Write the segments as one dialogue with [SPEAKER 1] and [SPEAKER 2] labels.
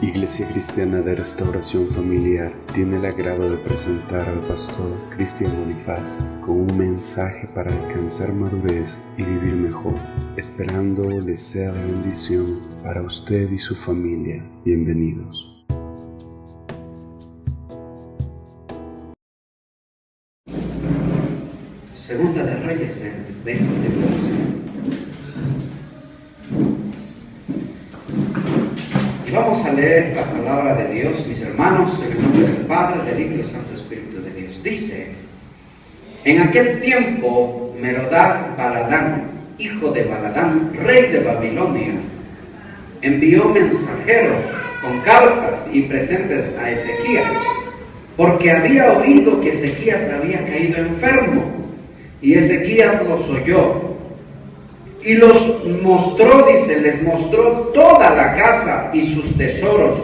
[SPEAKER 1] Iglesia Cristiana de Restauración Familiar tiene el agrado de presentar al pastor Cristian Bonifaz con un mensaje para alcanzar madurez y vivir mejor, esperando les sea de bendición para usted y su familia. Bienvenidos.
[SPEAKER 2] Segunda de Reyes 20. Y vamos a leer la palabra de Dios, mis hermanos, en el nombre del Padre, del Hijo y del Santo Espíritu de Dios. Dice: en aquel tiempo Merodach-Baladán, hijo de Baladán, rey de Babilonia, envió mensajeros con cartas y presentes a Ezequías, porque había oído que Ezequías había caído enfermo. Y Ezequías los oyó y los mostró, dice, les mostró toda la casa y sus tesoros,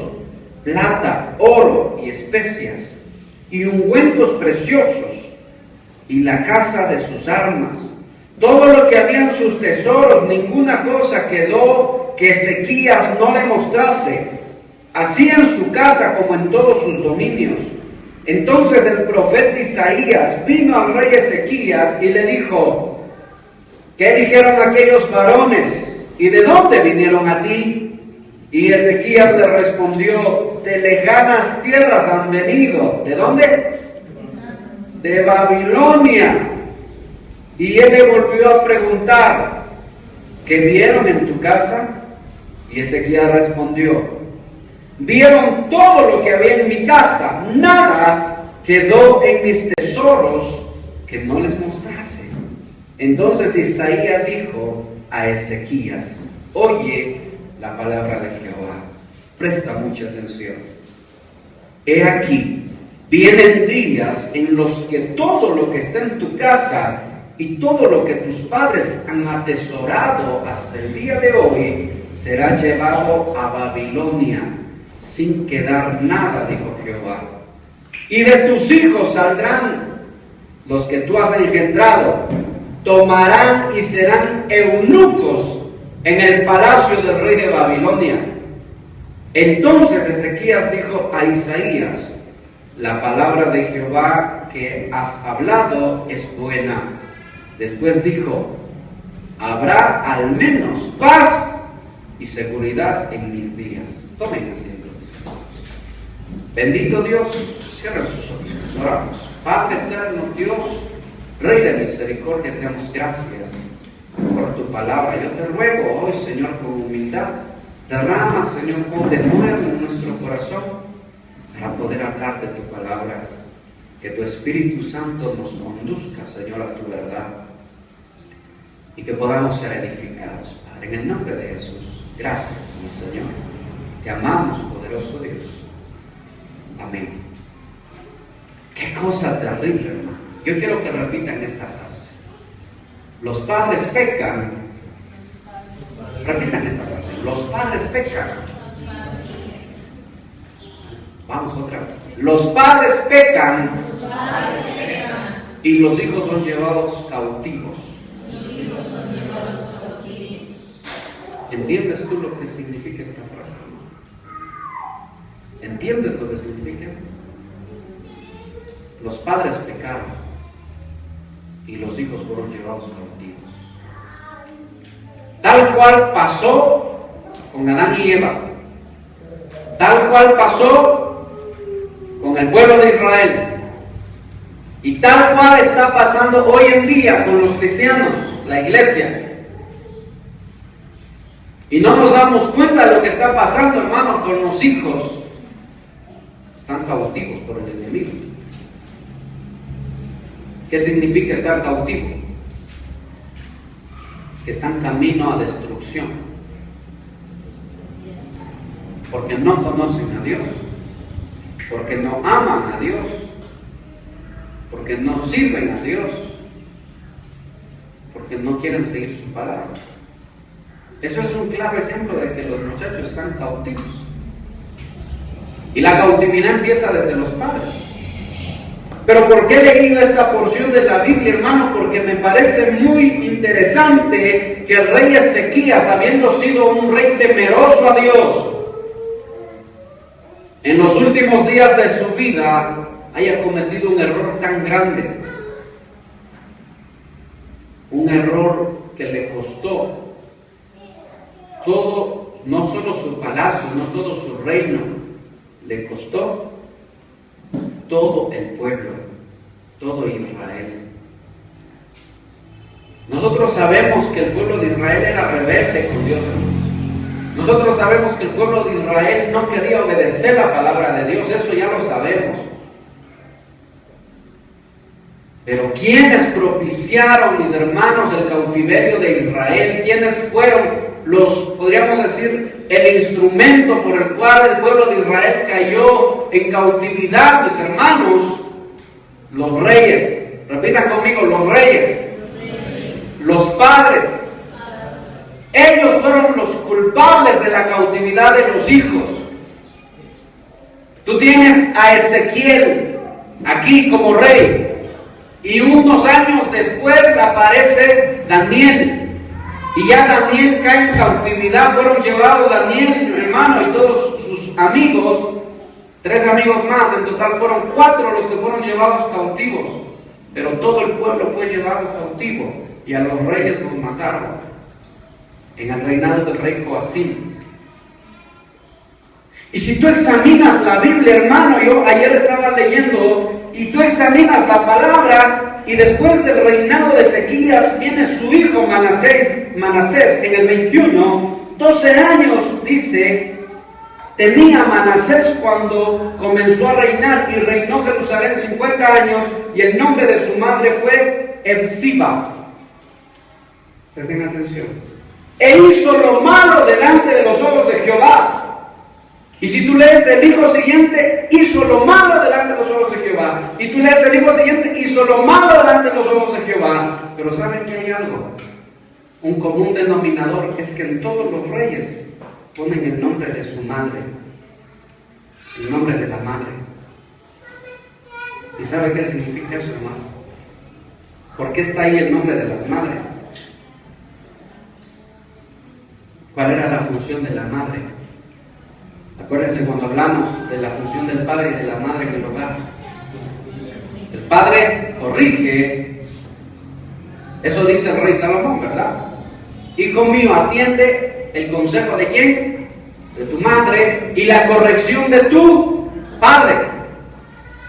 [SPEAKER 2] plata, oro y especias, y ungüentos preciosos, y la casa de sus armas, todo lo que había en sus tesoros. Ninguna cosa quedó que Ezequías no le mostrase, así en su casa como en todos sus dominios. Entonces el profeta Isaías vino al rey Ezequías y le dijo: ¿qué dijeron aquellos varones? ¿Y de dónde vinieron a ti? Y Ezequías le respondió: de lejanas tierras han venido. ¿De dónde? De Babilonia. Y él le volvió a preguntar: ¿qué vieron en tu casa? Y Ezequías respondió: vieron todo lo que había en mi casa, nada quedó en mis tesoros que no les mostrase. Entonces Isaías dijo a Ezequías: oye la palabra de Jehová, presta mucha atención. He aquí, vienen días en los que todo lo que está en tu casa y todo lo que tus padres han atesorado hasta el día de hoy será llevado a Babilonia, sin quedar nada, dijo Jehová. Y de tus hijos saldrán los que tú has engendrado, tomarán y serán eunucos en el palacio del rey de Babilonia. Entonces Ezequías dijo a Isaías: la palabra de Jehová que has hablado es buena. Después dijo: habrá al menos paz y seguridad en mis días. Tomen asiento. Bendito Dios, cierren sus ojos, oramos. Padre eterno, Dios, Rey de misericordia, te damos gracias por tu palabra. Yo te ruego hoy, Señor, con humildad, derrama, Señor, pon de nuevo en nuestro corazón para poder hablar de tu palabra. Que tu Espíritu Santo nos conduzca, Señor, a tu verdad y que podamos ser edificados, Padre, en el nombre de Jesús. Gracias, mi Señor. Te amamos, poderoso Dios. Amén. Qué cosa terrible, hermano. Yo quiero que repitan esta frase. Los padres pecan. Repitan esta frase. Los padres pecan. Vamos otra vez. Los padres pecan. Y los hijos son llevados cautivos. ¿Entiendes tú lo que significa esta frase? ¿Entiendes lo que significa esto? Los padres pecaron y los hijos fueron llevados cautivos. Tal cual pasó con Adán y Eva. Tal cual pasó con el pueblo de Israel. Y tal cual está pasando hoy en día con los cristianos, la iglesia. Y no nos damos cuenta de lo que está pasando, hermano, con los hijos. Están cautivos por el enemigo. ¿Qué significa estar cautivo? Que están camino a destrucción. Porque no conocen a Dios. Porque no aman a Dios. Porque no sirven a Dios. Porque no quieren seguir su palabra. Eso es un claro ejemplo de que los muchachos están cautivos. Y la cautividad empieza desde los padres. Pero ¿por qué he leído esta porción de la Biblia, hermano? Porque me parece muy interesante que el rey Ezequías, habiendo sido un rey temeroso a Dios, en los últimos días de su vida haya cometido un error tan grande. Un error que le costó todo, no solo su palacio, no solo su reino, le costó todo el pueblo, todo Israel. Nosotros sabemos que el pueblo de Israel era rebelde con Dios. Nosotros sabemos que el pueblo de Israel no quería obedecer la palabra de Dios, eso ya lo sabemos. Pero ¿quiénes propiciaron, mis hermanos, el cautiverio de Israel? ¿Quiénes fueron podríamos decir, el instrumento por el cual el pueblo de Israel cayó en cautividad, mis hermanos? Los reyes. Repitan conmigo, los reyes. Los padres. Ellos fueron los culpables de la cautividad de los hijos. Tú tienes a Ezequiel aquí como rey. Y unos años después aparece Daniel. Y ya Daniel cae en cautividad. Fueron llevados Daniel, mi hermano, y todos sus amigos. 3 amigos más. En total fueron 4 los que fueron llevados cautivos. Pero todo el pueblo fue llevado cautivo. Y a los reyes los mataron. En el reinado del rey Joacim. Y si tú examinas la Biblia, hermano, yo ayer estaba leyendo, y tú examinas la palabra, y después del reinado de Ezequías viene su hijo Manasés en el 21, 12 años, dice, tenía Manasés cuando comenzó a reinar, y reinó Jerusalén 50 años, y el nombre de su madre fue Hepsiba. Presten atención. E hizo lo malo delante de los ojos de Jehová. Y si tú lees el hijo siguiente, hizo lo malo delante de los ojos de Jehová. Y tú lees el hijo siguiente, hizo lo malo delante de los ojos de Jehová. Pero ¿saben que hay algo? Un común denominador es que en todos los reyes ponen el nombre de su madre, el nombre de la madre. ¿Y sabe qué significa eso, hermano? ¿Por qué está ahí el nombre de las madres? ¿Cuál era la función de la madre? Acuérdense cuando hablamos de la función del padre y de la madre en el hogar. El padre corrige, eso dice el rey Salomón, ¿verdad? Hijo mío, atiende el consejo de ¿quién? De tu madre, y la corrección de tu padre.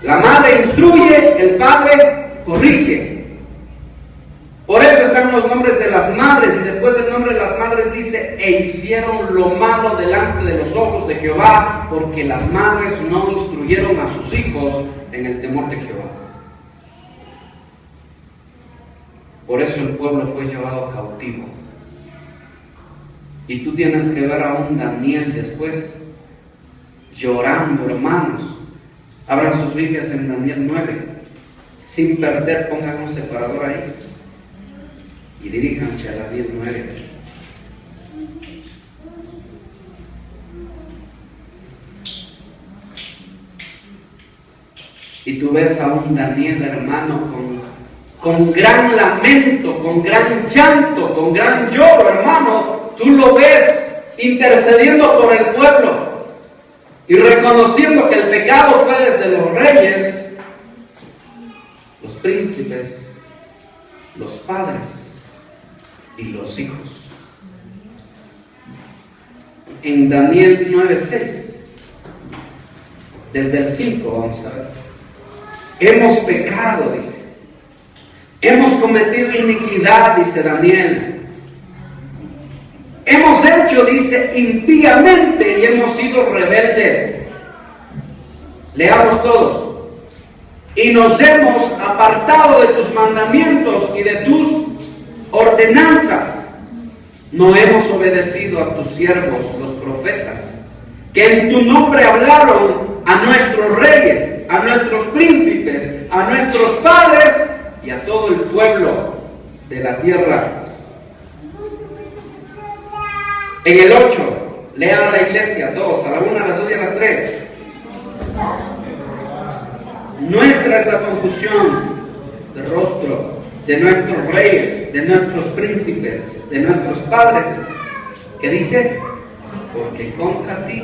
[SPEAKER 2] La madre instruye, el padre corrige. Por eso están los nombres de las madres, y después del nombre de las madres dice, e hicieron lo malo delante de los ojos de Jehová, porque las madres no instruyeron a sus hijos en el temor de Jehová. Por eso el pueblo fue llevado cautivo. Y tú tienes que ver a un Daniel después llorando, hermanos. Abran sus Biblias en Daniel 9. Sin perder, pongan un separador ahí. Y diríjanse a Daniel 9. Y tú ves a un Daniel, hermano, con gran lamento, con gran llanto, con gran lloro, hermano. Tú lo ves intercediendo por el pueblo y reconociendo que el pecado fue desde los reyes, los príncipes, los padres y los hijos. En Daniel 9:6, desde el 5 vamos a ver. Hemos pecado, dice. Hemos cometido iniquidad, dice Daniel. Hemos hecho, dice, impíamente y hemos sido rebeldes. Leamos todos. Y nos hemos apartado de tus mandamientos y de tus ordenanzas. No hemos obedecido a tus siervos, los profetas, que en tu nombre hablaron a nuestros reyes, a nuestros príncipes, a nuestros padres y a todo el pueblo de la tierra. En el 8, lean a la iglesia, todos, a la 1, a las 2 y a las 3. Nuestra es la confusión de rostro de nuestros reyes, de nuestros príncipes, de nuestros padres, que dice, porque contra ti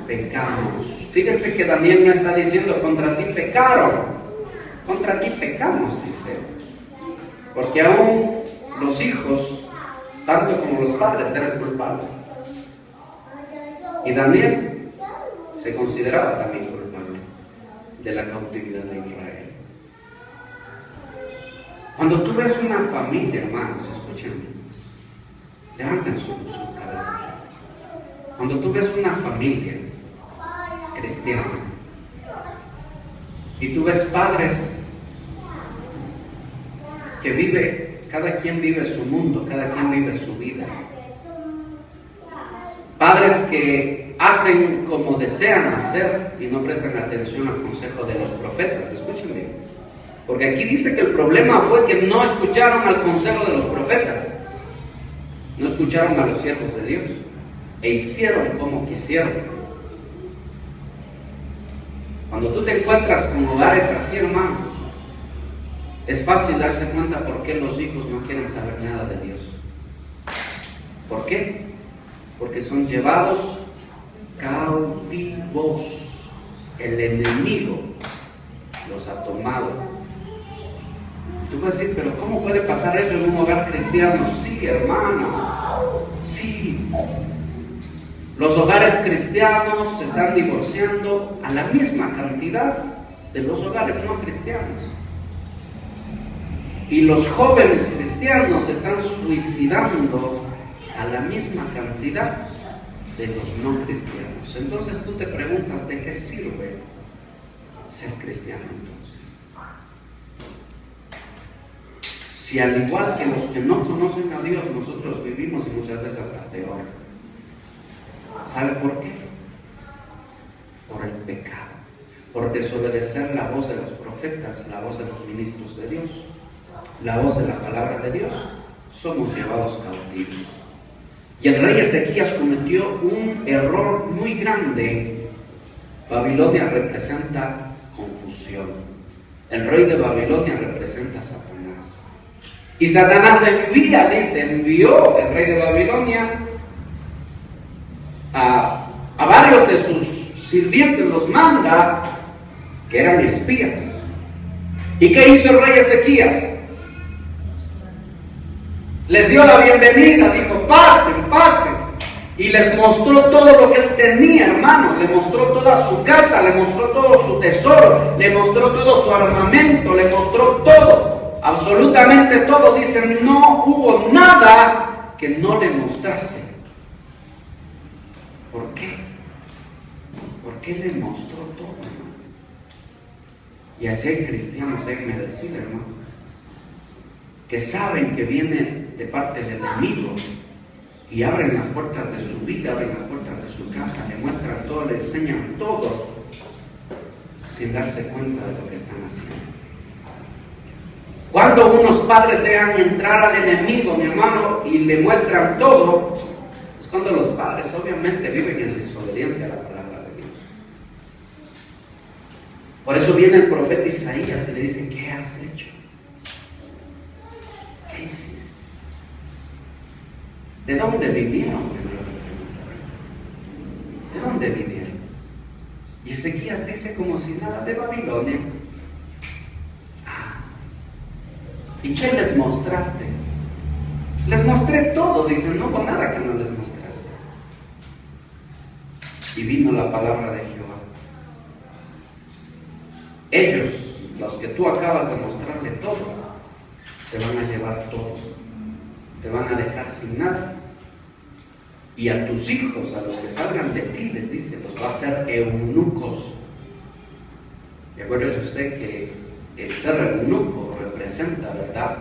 [SPEAKER 2] pecamos. Fíjese que Daniel no está diciendo contra ti pecaron, contra ti pecamos, dice, porque aún los hijos, tanto como los padres, eran culpables. Y Daniel se consideraba también culpable de la cautividad de Israel. Cuando tú ves una familia, hermanos, escuchen, levanten su cabeza. Cuando tú ves una familia cristiana y tú ves padres que cada quien vive su mundo, cada quien vive su vida, padres que hacen como desean hacer y no prestan atención al consejo de los profetas, escuchen bien. Porque aquí dice que el problema fue que no escucharon al consejo de los profetas, no escucharon a los siervos de Dios e hicieron como quisieron. Cuando tú te encuentras con hogares así, hermano, es fácil darse cuenta por qué los hijos no quieren saber nada de Dios. ¿Por qué? Porque son llevados cautivos. El enemigo los ha tomado. Tú vas a decir, pero ¿cómo puede pasar eso en un hogar cristiano? Sí, hermano, sí. Los hogares cristianos se están divorciando a la misma cantidad de los hogares no cristianos. Y los jóvenes cristianos se están suicidando a la misma cantidad de los no cristianos. Entonces tú te preguntas, ¿de qué sirve ser cristiano entonces? Si al igual que los que no conocen a Dios, nosotros vivimos y muchas veces hasta peor. ¿Sabe por qué? Por el pecado, por desobedecer la voz de los profetas, la voz de los ministros de Dios, la voz de la palabra de Dios, somos llevados cautivos. Y el rey Ezequías cometió un error muy grande. Babilonia representa confusión. El rey de Babilonia representa a Satanás. Y Satanás envió el rey de Babilonia a varios de sus sirvientes, los manda, que eran espías. ¿Y qué hizo el rey Ezequías? Les dio la bienvenida, dijo, pasen, pasen. Y les mostró todo lo que él tenía, hermano. Le mostró toda su casa, le mostró todo su tesoro, le mostró todo su armamento, le mostró todo, absolutamente todo. Dicen, no hubo nada que no le mostrase. ¿Por qué? Porque le mostró todo, hermano. Y así hay cristianos, déjenme decir, hermano, que saben que viene de parte del enemigo y abren las puertas de su vida, abren las puertas de su casa, le muestran todo, le enseñan todo, sin darse cuenta de lo que están haciendo. Cuando unos padres dejan entrar al enemigo, mi hermano, y le muestran todo, es cuando los padres obviamente viven en desobediencia a la palabra de Dios. Por eso viene el profeta Isaías y le dice, ¿qué has hecho? ¿Qué hiciste? ¿De dónde vinieron? ¿De dónde vinieron? Y Ezequías dice como si nada, de Babilonia. ¿Y qué les mostraste? Les mostré todo, dicen, no hubo nada que no les mostraste. Y vino la palabra de Jehová. Ellos, los que tú acabas de mostrarle todo, se van a llevar todo. Te van a dejar sin nada. Y a tus hijos, a los que salgan de ti, les dice, los va a hacer eunucos. Y acuérdese usted que el ser eunuco representa, ¿verdad?,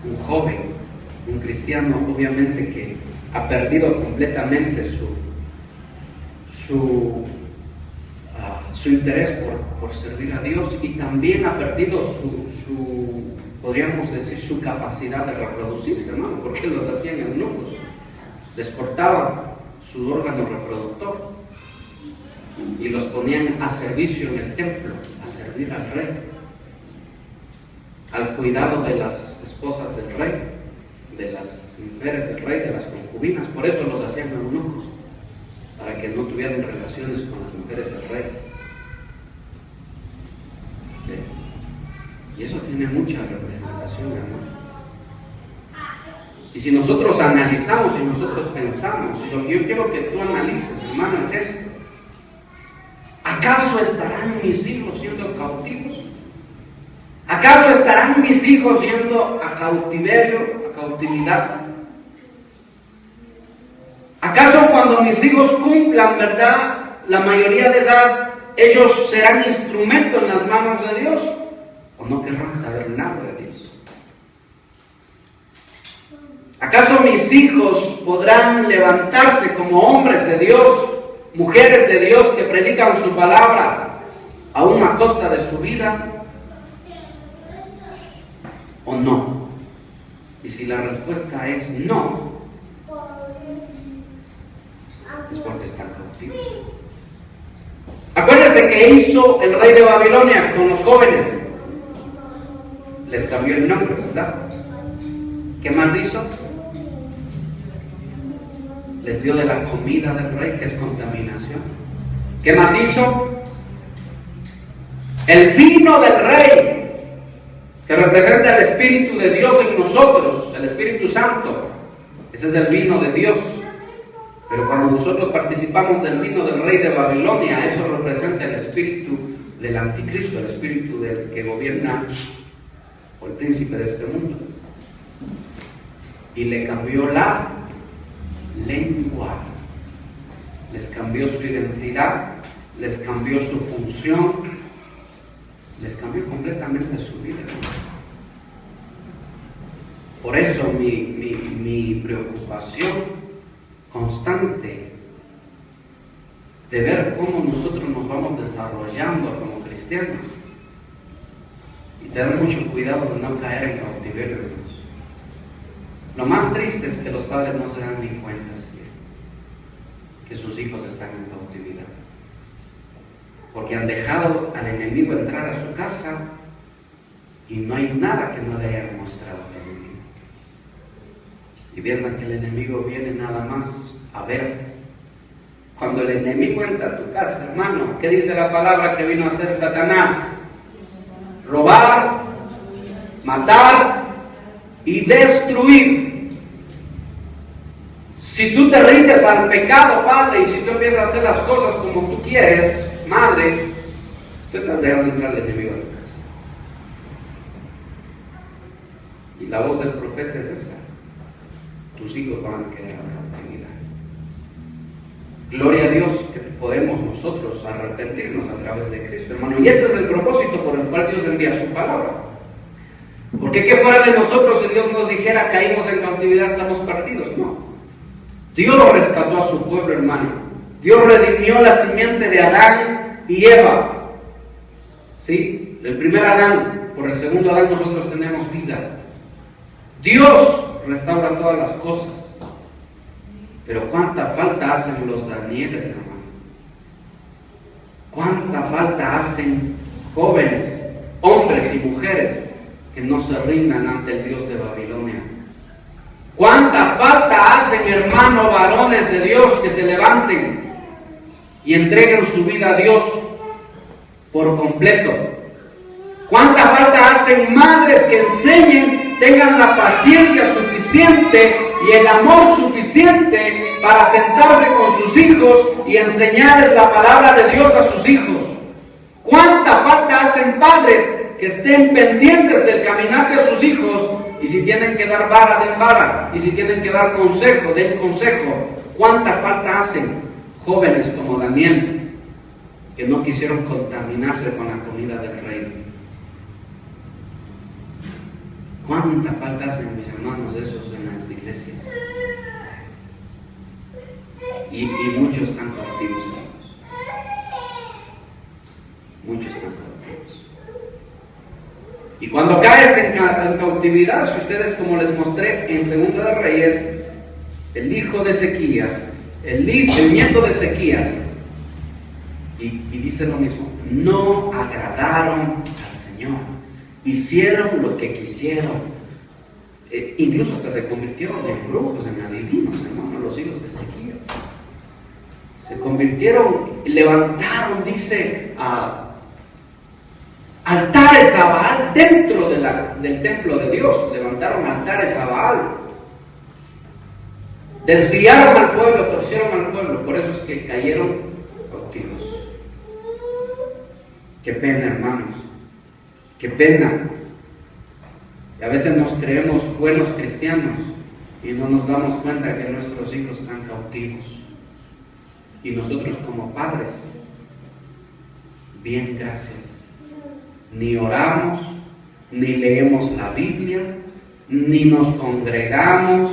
[SPEAKER 2] un joven, un cristiano, obviamente que ha perdido completamente su interés por servir a Dios, y también ha perdido podríamos decir, su capacidad de reproducirse, hermano, porque los hacían eunucos, les cortaban su órgano reproductor y los ponían a servicio en el templo, a servir al rey, al cuidado de las esposas del rey, de las mujeres del rey, de las concubinas. Por eso los hacían eunucos, para que no tuvieran relaciones con las mujeres del rey. ¿Sí? Y eso tiene mucha representación, hermano. Y si nosotros analizamos y nosotros pensamos, y lo que yo quiero que tú analices, hermano, es esto: ¿acaso estarán mis hijos siendo cautivos? ¿Acaso estarán mis hijos yendo a cautiverio, a cautividad? ¿Acaso cuando mis hijos cumplan, verdad, la mayoría de edad, ellos serán instrumento en las manos de Dios? ¿O no querrán saber nada de Dios? ¿Acaso mis hijos podrán levantarse como hombres de Dios, mujeres de Dios que predican su palabra, aún a costa de su vida? ¿O no? Y si la respuesta es no, es porque están cautivos. Acuérdense que hizo el rey de Babilonia con los jóvenes. Les cambió el nombre, ¿verdad? ¿Qué más hizo? Les dio de la comida del rey, que es contaminación. ¿Qué más hizo? El vino del rey, que representa el Espíritu de Dios en nosotros, el Espíritu Santo. Ese es el vino de Dios. Pero cuando nosotros participamos del vino del rey de Babilonia, eso representa el espíritu del anticristo, el espíritu del que gobierna, o el príncipe de este mundo. Y le cambió la lengua, les cambió su identidad, les cambió su función, les cambió completamente su vida. Por eso mi preocupación constante de ver cómo nosotros nos vamos desarrollando como cristianos, y tener mucho cuidado de no caer en cautiverio, hermanos. Lo más triste es que los padres no se dan ni cuenta que sus hijos están en cautividad, porque han dejado al enemigo entrar a su casa y no hay nada que no le haya demostrado al enemigo. Y piensan que el enemigo viene nada más a ver. Cuando el enemigo entra a tu casa, hermano, ¿qué dice la palabra que vino a hacer Satanás? Robar, matar y destruir. Si tú te rindes al pecado, padre, y si tú empiezas a hacer las cosas como tú quieres, madre, tú estás dejando entrar al enemigo a tu casa. Y la voz del profeta es esa: tus hijos van a quedar en cautividad. Gloria a Dios que podemos nosotros arrepentirnos a través de Cristo, hermano. Y ese es el propósito por el cual Dios envía su palabra. Porque que fuera de nosotros, si Dios nos dijera caímos en cautividad, estamos perdidos. No. Dios rescató a su pueblo, hermano. Dios redimió la simiente de Adán y Eva. ¿Sí? El primer Adán, por el segundo Adán nosotros tenemos vida. Dios restaura todas las cosas. Pero cuánta falta hacen los Danieles, hermano. Cuánta falta hacen jóvenes, hombres y mujeres que no se rindan ante el Dios de Babilonia. Cuánta falta hacen, hermano, varones de Dios que se levanten y entreguen su vida a Dios por completo. Cuánta falta hacen madres que enseñen, tengan la paciencia suficiente y el amor suficiente para sentarse con sus hijos y enseñarles la palabra de Dios a sus hijos. Cuánta falta hacen padres que estén pendientes del caminar de sus hijos, y si tienen que dar vara, den vara, y si tienen que dar consejo, den consejo. Cuánta falta hacen jóvenes como Daniel, que no quisieron contaminarse con la comida del rey. ¿Cuánta falta hacen, mis hermanos, esos en las iglesias? Y muchos están cautivos, hermanos. Muchos están cautivos. Y cuando caes en cautividad, si ustedes, como les mostré en Segunda de Reyes, el hijo de Ezequías, el nieto de Ezequías, Y dice lo mismo, no agradaron al Señor, hicieron lo que quisieron. Incluso hasta se convirtieron en brujos, en adivinos, hermano, los hijos de Ezequías. Se convirtieron, levantaron, dice, altares a Baal dentro del templo de Dios. Levantaron altares a Baal. Desviaron al pueblo, torcieron al pueblo. Por eso es que cayeron cautivos. Qué pena, hermanos. Qué pena. Y a veces nos creemos buenos cristianos y no nos damos cuenta que nuestros hijos están cautivos. Y nosotros como padres, bien, gracias. Ni oramos, ni leemos la Biblia, ni nos congregamos,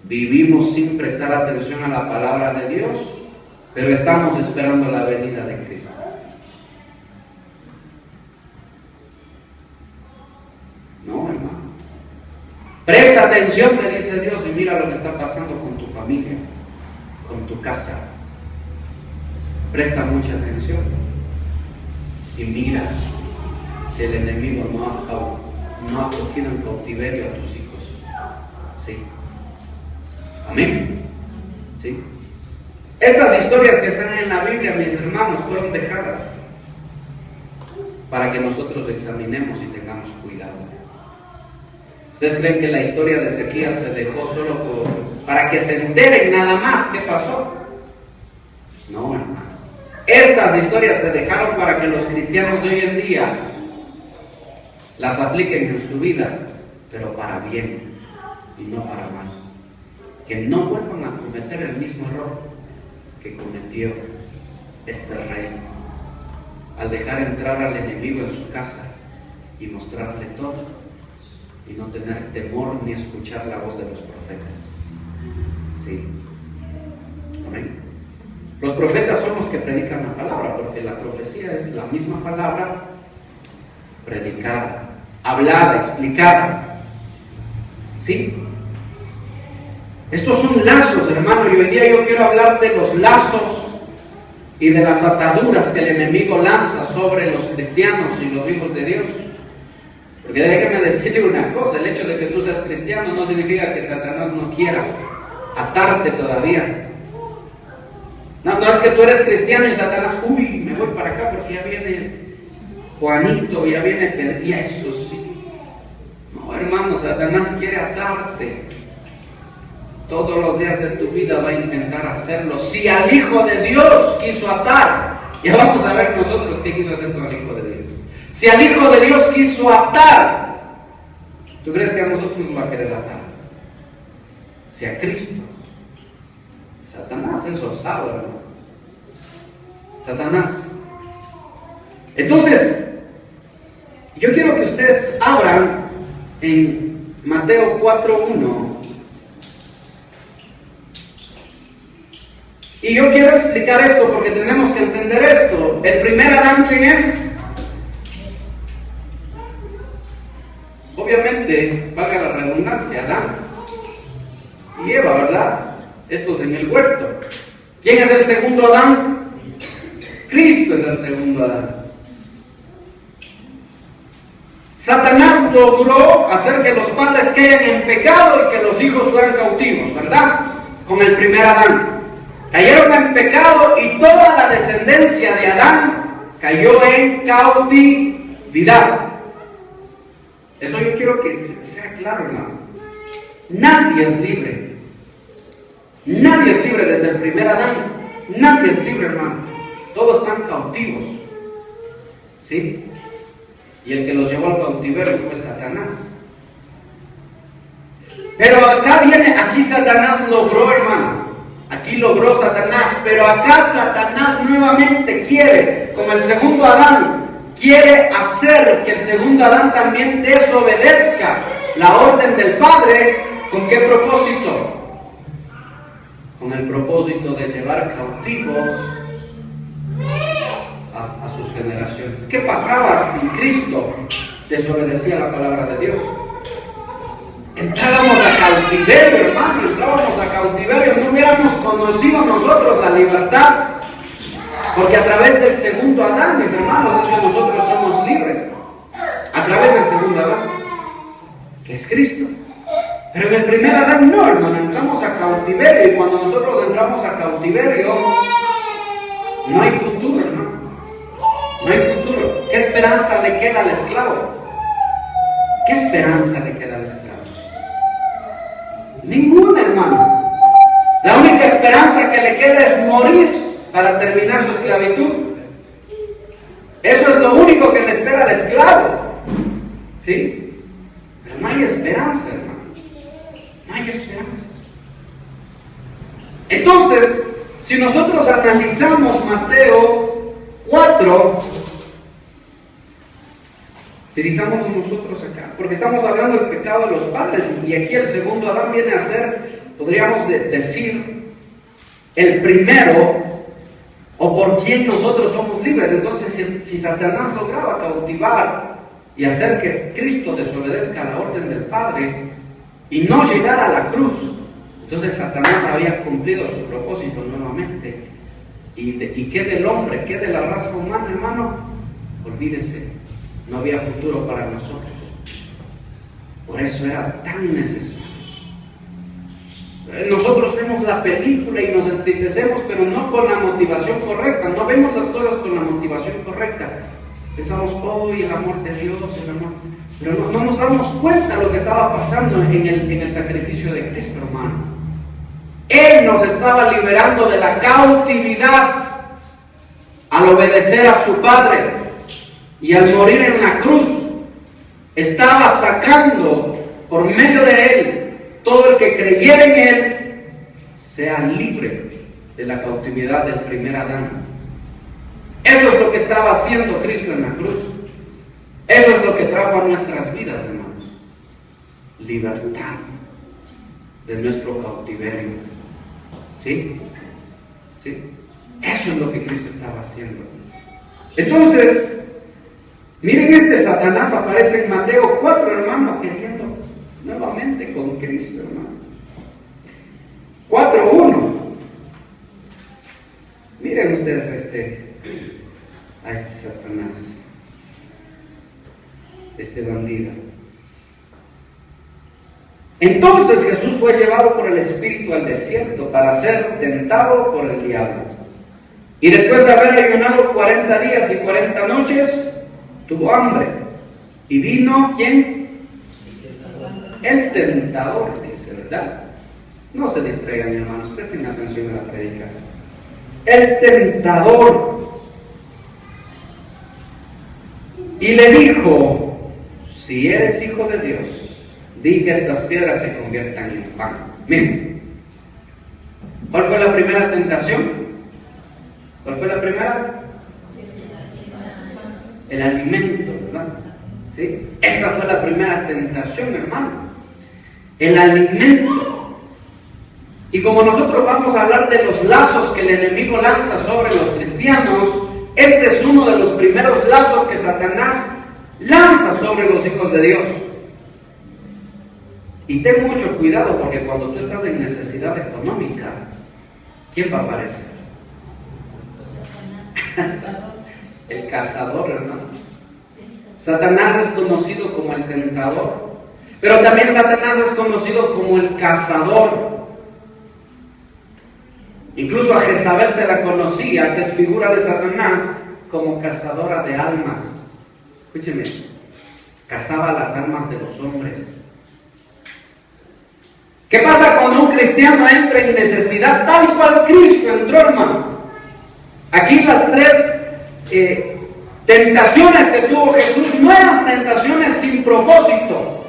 [SPEAKER 2] vivimos sin prestar atención a la palabra de Dios, pero estamos esperando la venida de Cristo. No, hermano. Presta atención, te dice Dios, y mira lo que está pasando con tu familia, con tu casa. Presta mucha atención y mira si el enemigo no ha cogido en cautiverio a tus hijos. Sí. Amén. Sí. Estas historias que están en la Biblia, mis hermanos, fueron dejadas para que nosotros examinemos y tengamos cuidado. ¿Ustedes creen que la historia de Ezequías se dejó solo para que se enteren nada más qué pasó? No, hermano. Estas historias se dejaron para que los cristianos de hoy en día las apliquen en su vida, pero para bien y no para mal. Que no vuelvan a cometer el mismo error que cometió este rey al dejar entrar al enemigo en su casa y mostrarle todo y no tener temor ni escuchar la voz de los profetas. Sí. Amén. Los profetas son los que predican la palabra, porque la profecía es la misma palabra predicada, hablada, explicada. ¿Sí? Estos son lazos, hermano, y hoy día yo quiero hablar de los lazos y de las ataduras que el enemigo lanza sobre los cristianos y los hijos de Dios. Porque déjeme decirle una cosa, el hecho de que tú seas cristiano no significa que Satanás no quiera atarte todavía. No es que tú eres cristiano y Satanás, me voy para acá porque ya viene Juanito, ya viene Pedro, y eso sí. No, hermano, Satanás quiere atarte. Todos los días de tu vida va a intentar hacerlo. Si al Hijo de Dios quiso atar, ya vamos a ver nosotros qué quiso hacer con el Hijo de Dios. Si al Hijo de Dios quiso atar, ¿tú crees que a nosotros nos va a querer atar? Si a Cristo. Satanás es osado, hermano. Satanás. Entonces, yo quiero que ustedes abran en Mateo 4:1. Y yo quiero explicar esto porque tenemos que entender esto. El primer Adán, ¿quién es? Obviamente, valga la redundancia, Adán y Eva, ¿verdad? Estos en el huerto. ¿Quién es el segundo Adán? Cristo es el segundo Adán. Satanás logró hacer que los padres caigan en pecado y que los hijos fueran cautivos, ¿verdad? Con el primer Adán. Cayeron en pecado y toda la descendencia de Adán cayó en cautividad. Eso yo quiero que sea claro, hermano. Nadie es libre. Nadie es libre desde el primer Adán. Nadie es libre, hermano. Todos están cautivos. ¿Sí? Y el que los llevó al cautiverio fue Satanás. Pero aquí Satanás logró, hermano. Aquí logró Satanás, pero acá Satanás nuevamente quiere, como el segundo Adán, quiere hacer que el segundo Adán también desobedezca la orden del Padre. ¿Con qué propósito? Con el propósito de llevar cautivos a sus generaciones. ¿Qué pasaba si Cristo desobedecía la palabra de Dios? Entrábamos a cautiverio, hermano, entrábamos a cautiverio, no hubiéramos conocido nosotros la libertad. Porque a través del segundo Adán, mis hermanos, es que nosotros somos libres. A través del segundo Adán, que es Cristo. Pero en el primer Adán no, hermano, entramos a cautiverio, y cuando nosotros entramos a cautiverio, no hay futuro, hermano. No hay futuro. ¿Qué esperanza le queda al esclavo? ¿Qué esperanza le queda al esclavo? Ninguna, hermano. La única esperanza que le queda es morir para terminar su esclavitud. Eso es lo único que le espera al esclavo. ¿Sí? Pero no hay esperanza, hermano. No hay esperanza. Entonces, si nosotros analizamos Mateo 4, dirijamos nosotros acá, porque estamos hablando del pecado de los padres, y aquí el segundo Adán viene a ser, podríamos decir, el primero, o por quien nosotros somos libres. Entonces, si Satanás lograba cautivar y hacer que Cristo desobedezca la orden del Padre y no llegara a la cruz, entonces Satanás había cumplido su propósito nuevamente. ¿Y qué del hombre, qué de la raza humana, hermano? Olvídese, no había futuro para nosotros. Por eso era tan necesario. Nosotros vemos la película y nos entristecemos, pero no con la motivación correcta. No vemos las cosas con la motivación correcta. Pensamos, oh, y el amor de Dios, el amor. Pero no nos damos cuenta de lo que estaba pasando en el sacrificio de Cristo, hermano. Él nos estaba liberando de la cautividad al obedecer a su Padre, y al morir en la cruz estaba sacando por medio de Él todo el que creyera en Él sea libre de la cautividad del primer Adán. Eso es lo que estaba haciendo Cristo en la cruz. Eso es lo que trajo a nuestras vidas, hermanos. Libertad de nuestro cautiverio. ¿Sí? ¿Sí? Eso es lo que Cristo estaba haciendo. Entonces, miren, este Satanás aparece en Mateo 4, hermano, queriendo nuevamente con Cristo, hermano. 4:1. Miren ustedes a este Satanás, este bandido. Entonces Jesús fue llevado por el Espíritu al desierto para ser tentado por el diablo. Y después de haber ayunado 40 días y 40 noches, tuvo hambre. Y vino, ¿quién? El tentador, dice, ¿verdad? No se distraigan, hermanos, presten atención a la predica. El tentador. Y le dijo, si eres hijo de Dios, di que estas piedras se conviertan en pan. Miren, ¿cuál fue la primera tentación? ¿Cuál fue la primera? El alimento, ¿verdad? ¿Sí? Esa fue la primera tentación, hermano. El alimento. Y como nosotros vamos a hablar de los lazos que el enemigo lanza sobre los cristianos, este es uno de los primeros lazos que Satanás lanza sobre los hijos de Dios. Y ten mucho cuidado, porque cuando tú estás en necesidad económica, ¿quién va a aparecer? El cazador, hermano. Satanás es conocido como el tentador, pero también Satanás es conocido como el cazador. Incluso a Jezabel se la conocía, que es figura de Satanás, como cazadora de almas. Escúcheme, cazaba las almas de los hombres. ¿Qué pasa cuando un cristiano entra en necesidad tal cual Cristo entró, hermano? Aquí las tres tentaciones que tuvo Jesús no eran tentaciones sin propósito.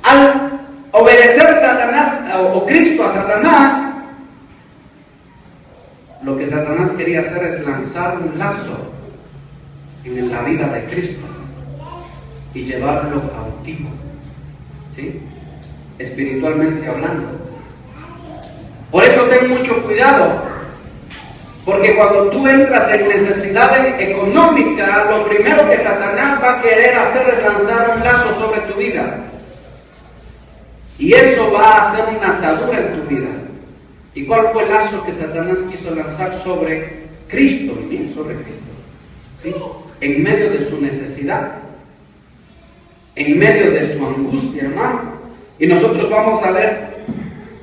[SPEAKER 2] Al obedecer Satanás o Cristo a Satanás, lo que Satanás quería hacer es lanzar un lazo en la vida de Cristo y llevarlo cautivo, ¿sí? Espiritualmente hablando. Por eso ten mucho cuidado, porque cuando tú entras en necesidad económica, lo primero que Satanás va a querer hacer es lanzar un lazo sobre tu vida, y eso va a hacer una atadura en tu vida. ¿Y cuál fue el lazo que Satanás quiso lanzar sobre Cristo, vivir sobre Cristo, ¿sí? En medio de su necesidad, en medio de su angustia, hermano. Y nosotros vamos a ver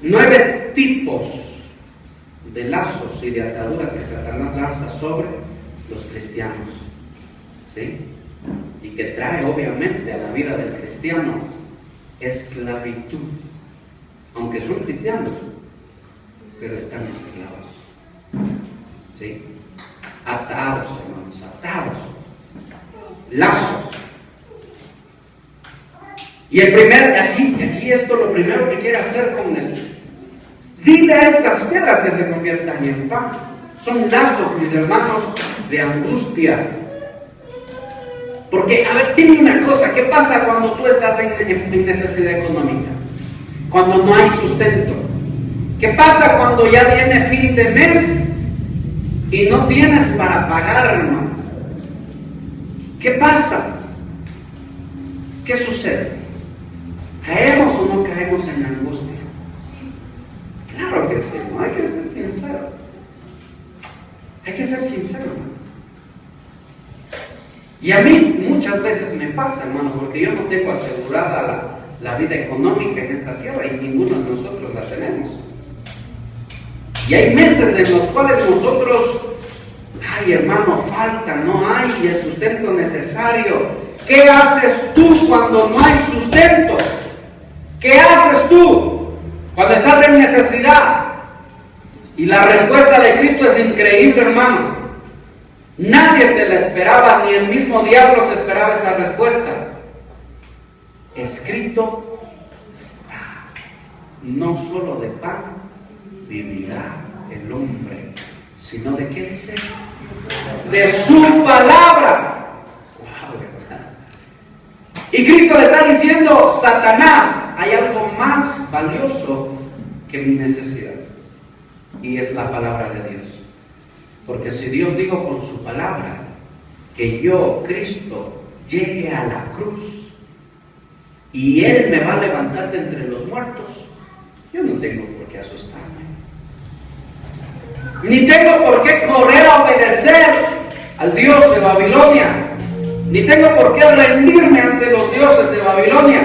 [SPEAKER 2] 9 tipos de lazos y de ataduras que Satanás lanza sobre los cristianos, ¿sí? Y que trae obviamente a la vida del cristiano esclavitud, aunque son cristianos, pero están esclavos, ¿sí? Atados, hermanos, atados, lazos. Y aquí esto lo primero que quiere hacer con él: dile a estas piedras que se conviertan en pan. Son lazos, mis hermanos, de angustia. Porque, a ver, dime una cosa: ¿qué pasa cuando tú estás en necesidad económica? Cuando no hay sustento. ¿Qué pasa cuando ya viene fin de mes y no tienes para pagar, hermano? ¿Qué pasa? ¿Qué sucede? ¿Caemos o no caemos en la angustia? Claro que sí, no hay que ser sincero. Hay que ser sincero, hermano. Y a mí muchas veces me pasa, hermano, porque yo no tengo asegurada la vida económica en esta tierra y ninguno de nosotros la tenemos. Y hay meses en los cuales nosotros, ay hermano, falta, no hay el sustento necesario. ¿Qué haces tú cuando no hay sustento? ¿Qué haces tú cuando estás en necesidad? Y la respuesta de Cristo es increíble, hermanos. Nadie se la esperaba, ni el mismo diablo se esperaba esa respuesta. Escrito está: no solo de pan vivirá el hombre, sino de ¿qué dice? De su palabra. Wow, ¿verdad? Y Cristo le está diciendo: Satanás, hay algo más valioso que mi necesidad, y es la palabra de Dios. Porque si Dios dijo con su palabra que yo, Cristo, llegue a la cruz y Él me va a levantar de entre los muertos, yo no tengo por qué asustarme. Ni tengo por qué correr a obedecer al Dios de Babilonia. Ni tengo por qué rendirme ante los dioses de Babilonia.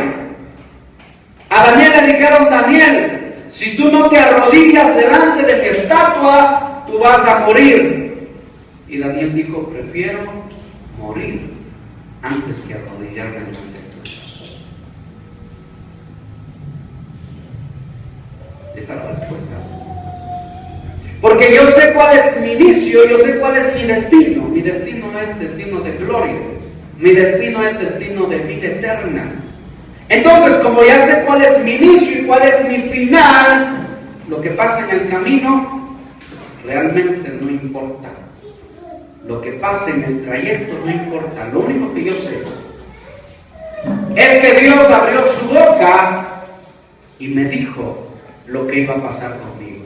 [SPEAKER 2] A Daniel le dijeron: Daniel, si tú no te arrodillas delante de mi estatua, tú vas a morir. Y Daniel dijo: prefiero morir antes que arrodillarme delante de tu estatua. Esta es la respuesta. Porque yo sé cuál es mi inicio, yo sé cuál es mi destino. Mi destino no es destino de gloria. Mi destino es destino de vida eterna. Entonces, como ya sé cuál es mi inicio y cuál es mi final, lo que pasa en el camino realmente no importa. Lo que pasa en el trayecto no importa. Lo único que yo sé es que Dios abrió su boca y me dijo lo que iba a pasar conmigo.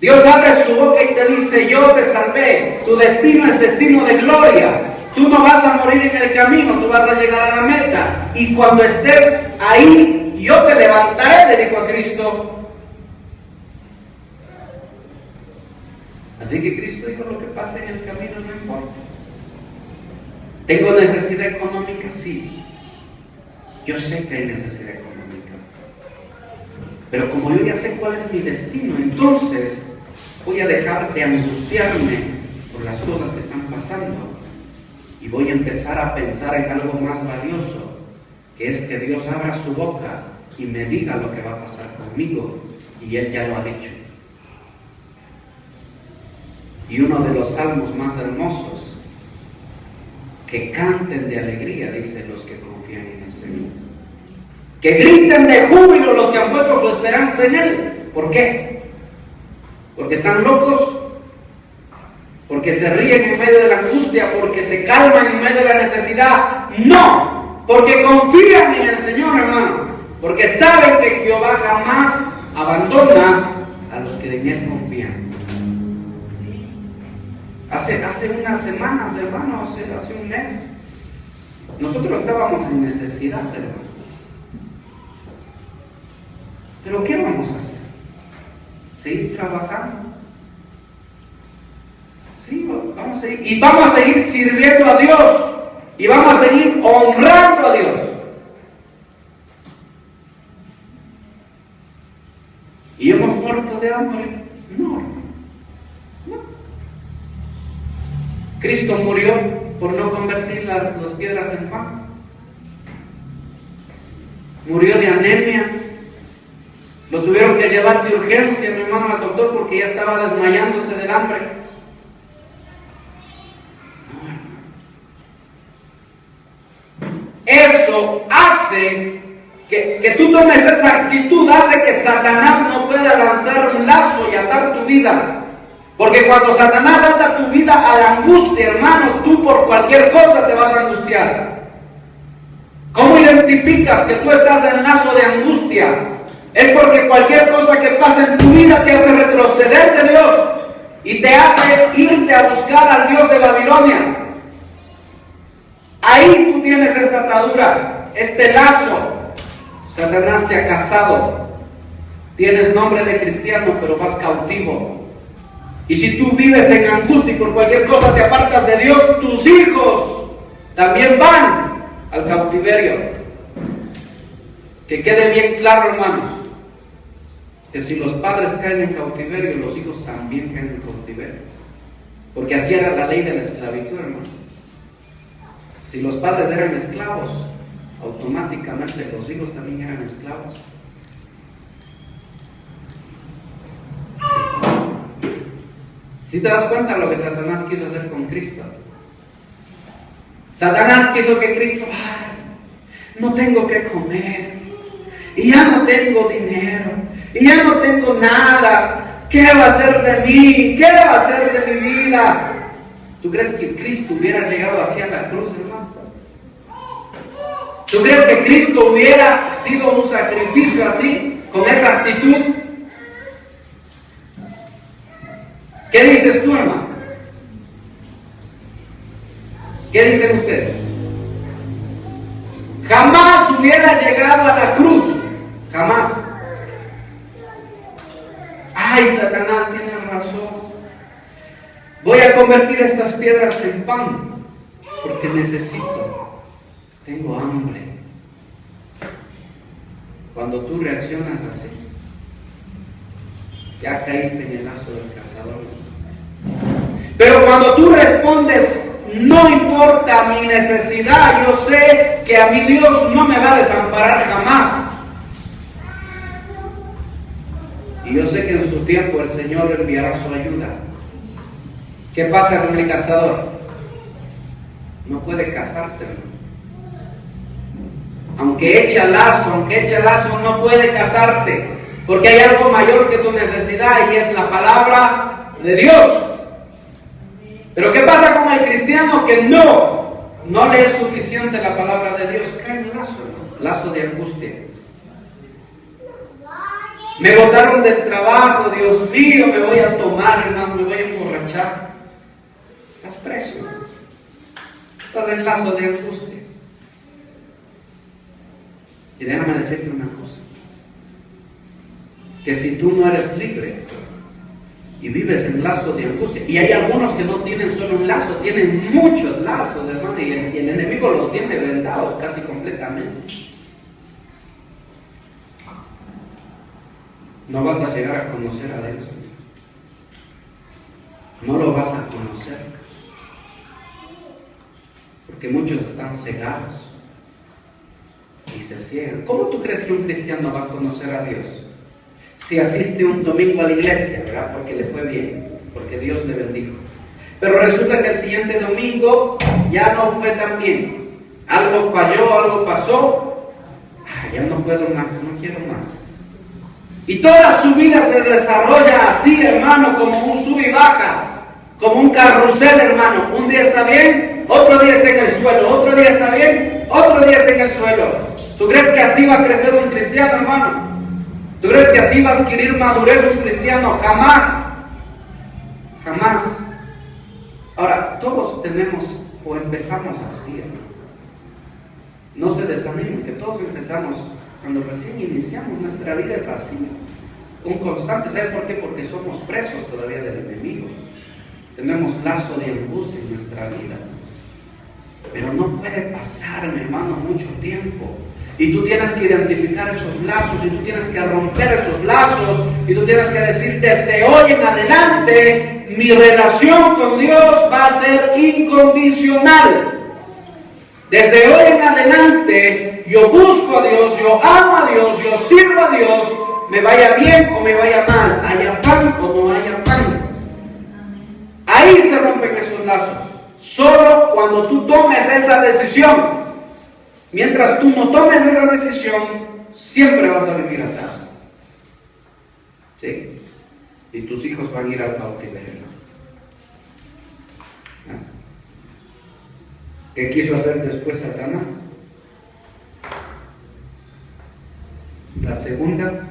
[SPEAKER 2] Dios abre su boca y te dice: yo te salvé, tu destino es destino de gloria, tú no vas a morir en el camino, tú vas a llegar a la meta, y cuando estés ahí, yo te levantaré, le dijo a Cristo. Así que Cristo dijo: lo que pase en el camino no importa. ¿Tengo necesidad económica? Sí. Yo sé que hay necesidad económica. Pero como yo ya sé cuál es mi destino, entonces voy a dejar de angustiarme por las cosas que están pasando y voy a empezar a pensar en algo más valioso, que es que Dios abra su boca y me diga lo que va a pasar conmigo, y Él ya lo ha dicho. Y uno de los salmos más hermosos: que canten de alegría, dice, los que confían en el Señor. Que griten de júbilo los que han puesto su esperanza en Él. ¿Por qué? ¿Porque están locos? ¿Porque se ríen en medio de la angustia? ¿Porque se calman en medio de la necesidad? No, porque confían en el Señor, hermano. Porque saben que Jehová jamás abandona a los que en Él confían. Hace unas semanas, hermano, hace un mes, nosotros estábamos en necesidad, hermano. ¿Pero qué vamos a hacer? ¿Seguir trabajando? y vamos a seguir sirviendo a Dios y vamos a seguir honrando a Dios. ¿Y hemos muerto de hambre? No. Cristo murió por no convertir las piedras en pan. Murió de anemia. Lo tuvieron que llevar de urgencia, mi hermano, al doctor porque ya estaba desmayándose del hambre. Eso hace que tú tomes esa actitud, hace que Satanás no pueda lanzar un lazo y atar tu vida. Porque cuando Satanás ata tu vida a la angustia, hermano, tú por cualquier cosa te vas a angustiar. ¿Cómo identificas que tú estás en lazo de angustia? Es porque cualquier cosa que pasa en tu vida te hace retroceder de Dios y te hace irte a buscar al Dios de Babilonia. Ahí tú tienes esta atadura, este lazo. Satanás te ha casado. Tienes nombre de cristiano, pero vas cautivo. Y si tú vives en angustia y por cualquier cosa te apartas de Dios, tus hijos también van al cautiverio. Que quede bien claro, hermanos, que si los padres caen en cautiverio, los hijos también caen en cautiverio. Porque así era la ley de la esclavitud, hermano. Si los padres eran esclavos, automáticamente los hijos también eran esclavos. Si te das cuenta de lo que Satanás quiso hacer con Cristo. Satanás quiso que Cristo, no tengo que comer, y ya no tengo dinero, y ya no tengo nada. ¿Qué va a hacer de mí? ¿Qué va a hacer de mi vida? ¿Tú crees que Cristo hubiera llegado hacia la cruz, hermano? ¿Tú crees que Cristo hubiera sido un sacrificio así, con esa actitud? ¿Qué dices tú, hermano? ¿Qué dicen ustedes? Jamás hubiera llegado a la cruz. Jamás. Ay, Satanás, tienes razón. Voy a convertir estas piedras en pan porque necesito. Tengo hambre. Cuando tú reaccionas así, ya caíste en el lazo del cazador. Pero cuando tú respondes, no importa mi necesidad, yo sé que a mi Dios no me va a desamparar jamás. Y yo sé que en su tiempo el Señor enviará su ayuda. ¿Qué pasa con el cazador? No puede cazarte, hermano. Aunque echa lazo, no puede cazarte. Porque hay algo mayor que tu necesidad y es la palabra de Dios. Pero ¿qué pasa con el cristiano que no le es suficiente la palabra de Dios? Cae en lazo de angustia. Me botaron del trabajo, Dios mío, me voy a tomar, hermano, me voy a emborrachar. Estás preso. Estás en lazo de angustia. Y déjame decirte una cosa. Que si tú no eres libre y vives en lazo de angustia, y hay algunos que no tienen solo un lazo, tienen muchos lazos, hermano, y el enemigo los tiene vendados casi completamente. No vas a llegar a conocer a Dios. No lo vas a conocer. Porque muchos están cegados y se ciegan. ¿Cómo tú crees que un cristiano va a conocer a Dios? Si asiste un domingo a la iglesia, ¿verdad? Porque le fue bien, porque Dios le bendijo. Pero resulta que el siguiente domingo ya no fue tan bien. Algo falló, algo pasó. Ya no puedo más, no quiero más. Y toda su vida se desarrolla así, hermano, como un sub y baja, como un carrusel, hermano. Un día está bien, otro día está en el suelo, otro día está bien, otro día está en el suelo. ¿Tú crees que así va a crecer un cristiano, hermano? ¿Tú crees que así va a adquirir madurez un cristiano? Jamás. Jamás. Ahora, todos tenemos o empezamos así, hermano. No se desanimen, que todos empezamos. Cuando recién iniciamos, nuestra vida es así, un constante. ¿Sabes por qué? Porque somos presos todavía del enemigo. tenemos lazo de angustia en nuestra vida. Pero no puede pasar, mi hermano, mucho tiempo. Y tú tienes que identificar esos lazos, y tú tienes que romper esos lazos, y tú tienes que decir, desde hoy en adelante, mi relación con Dios va a ser incondicional. Desde hoy en adelante, yo busco a Dios, yo amo a Dios, yo sirvo a Dios, me vaya bien o me vaya mal, haya pan o no haya pan. Ahí se rompen esos lazos. Solo cuando tú tomes esa decisión. Mientras tú no tomes esa decisión, siempre vas a vivir atado. ¿Sí? Y tus hijos van a ir al cautiverio. ¿Qué quiso hacer después Satanás? La segunda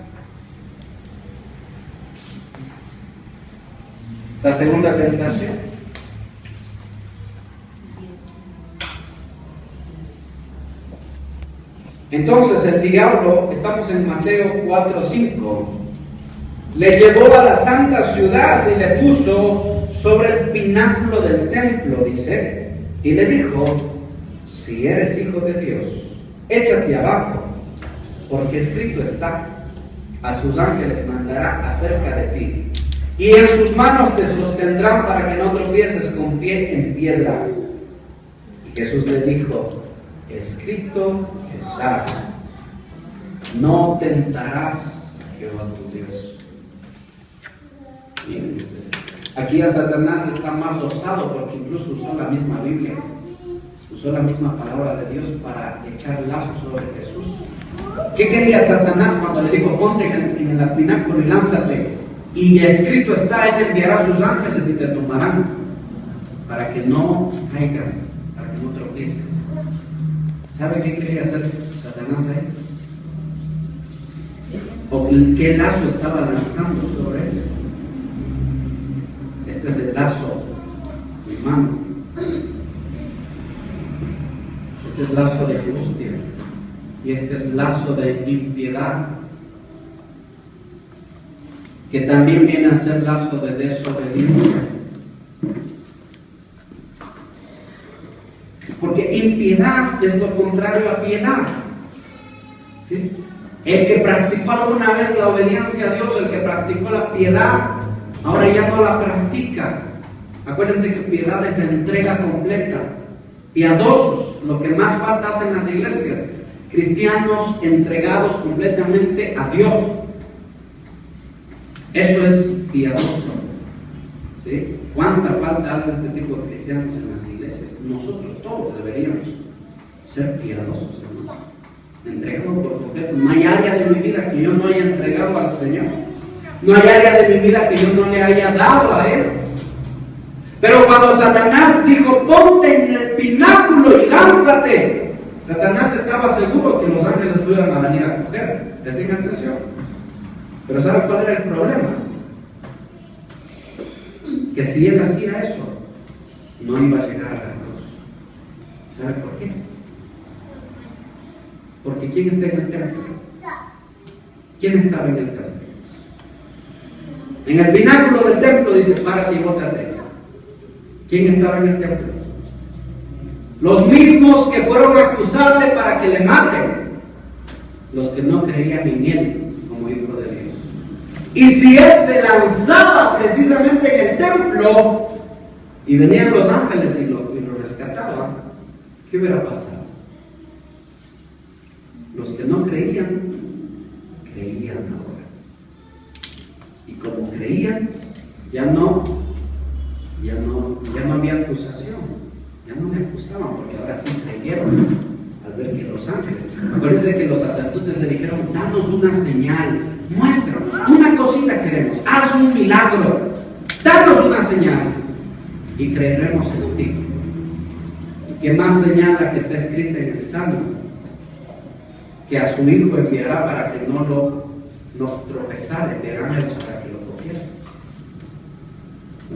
[SPEAKER 2] tentación. Entonces el diablo, estamos en Mateo 4:5, le llevó a la santa ciudad y le puso sobre el pináculo del templo, dice, y le dijo, si eres hijo de Dios, échate abajo, porque escrito está, a sus ángeles mandará acerca de ti, y en sus manos te sostendrán para que no tropieces con pie en piedra. Y Jesús le dijo, escrito está, no tentarás a Jehová tu Dios. Bien, aquí a Satanás está más osado porque incluso usó la misma Biblia, usó la misma palabra de Dios para echar lazos sobre Jesús. ¿Qué quería Satanás cuando le dijo, ponte en el pináculo y lánzate? Y escrito está, él enviará a sus ángeles y te tomarán para que no caigas, para que no tropieces. ¿Sabe qué quería hacer Satanás ahí? ¿O qué lazo estaba lanzando sobre él? Este es el lazo, mi hermano. Este es lazo de angustia. Y este es lazo de impiedad. Que también viene a ser lazo de desobediencia. Porque impiedad es lo contrario a piedad. ¿Sí? El que practicó alguna vez la obediencia a Dios, el que practicó la piedad, ahora ya no la practica. Acuérdense que piedad es entrega completa. Piadosos, lo que más falta hacen las iglesias. Cristianos entregados completamente a Dios. Eso es piadoso. ¿Sí? ¿Cuánta falta hace este tipo de cristianos en las iglesias? Nosotros todos deberíamos ser piadosos, hermano. Entregados por completo. No hay área de mi vida que yo no haya entregado al Señor. No hay área de mi vida que yo no le haya dado a Él. Pero cuando Satanás dijo, ponte en el pináculo y lánzate, Satanás estaba seguro que los ángeles no iban a venir a coger. ¿Les dije atención? Pero ¿sabe cuál era el problema? Que si él hacía eso, no iba a llegar a la cruz. ¿Sabe por qué? Porque ¿quién está en el templo? ¿Quién estaba en el templo? En el pináculo del templo dice, párate y bótate. ¿Quién estaba en el templo? Los mismos que fueron a acusarle para que le maten. Los que no creían en él como hijo de Dios. Y si él se lanzaba precisamente en el templo y venían los ángeles y lo rescataban, ¿qué hubiera pasado? Los que no creían, creían ahora. Y como creían, ya no había acusación, ya no le acusaban porque ahora sí creyeron al ver que los ángeles, acuérdense que los sacerdotes le dijeron, danos una señal, muéstranos, una cosita queremos, haz un milagro, danos una señal y creeremos en ti. Y qué más señal la que está escrita en el Salmo, que a su hijo enviará para que no tropezara, enviará ángeles para que lo cogiera.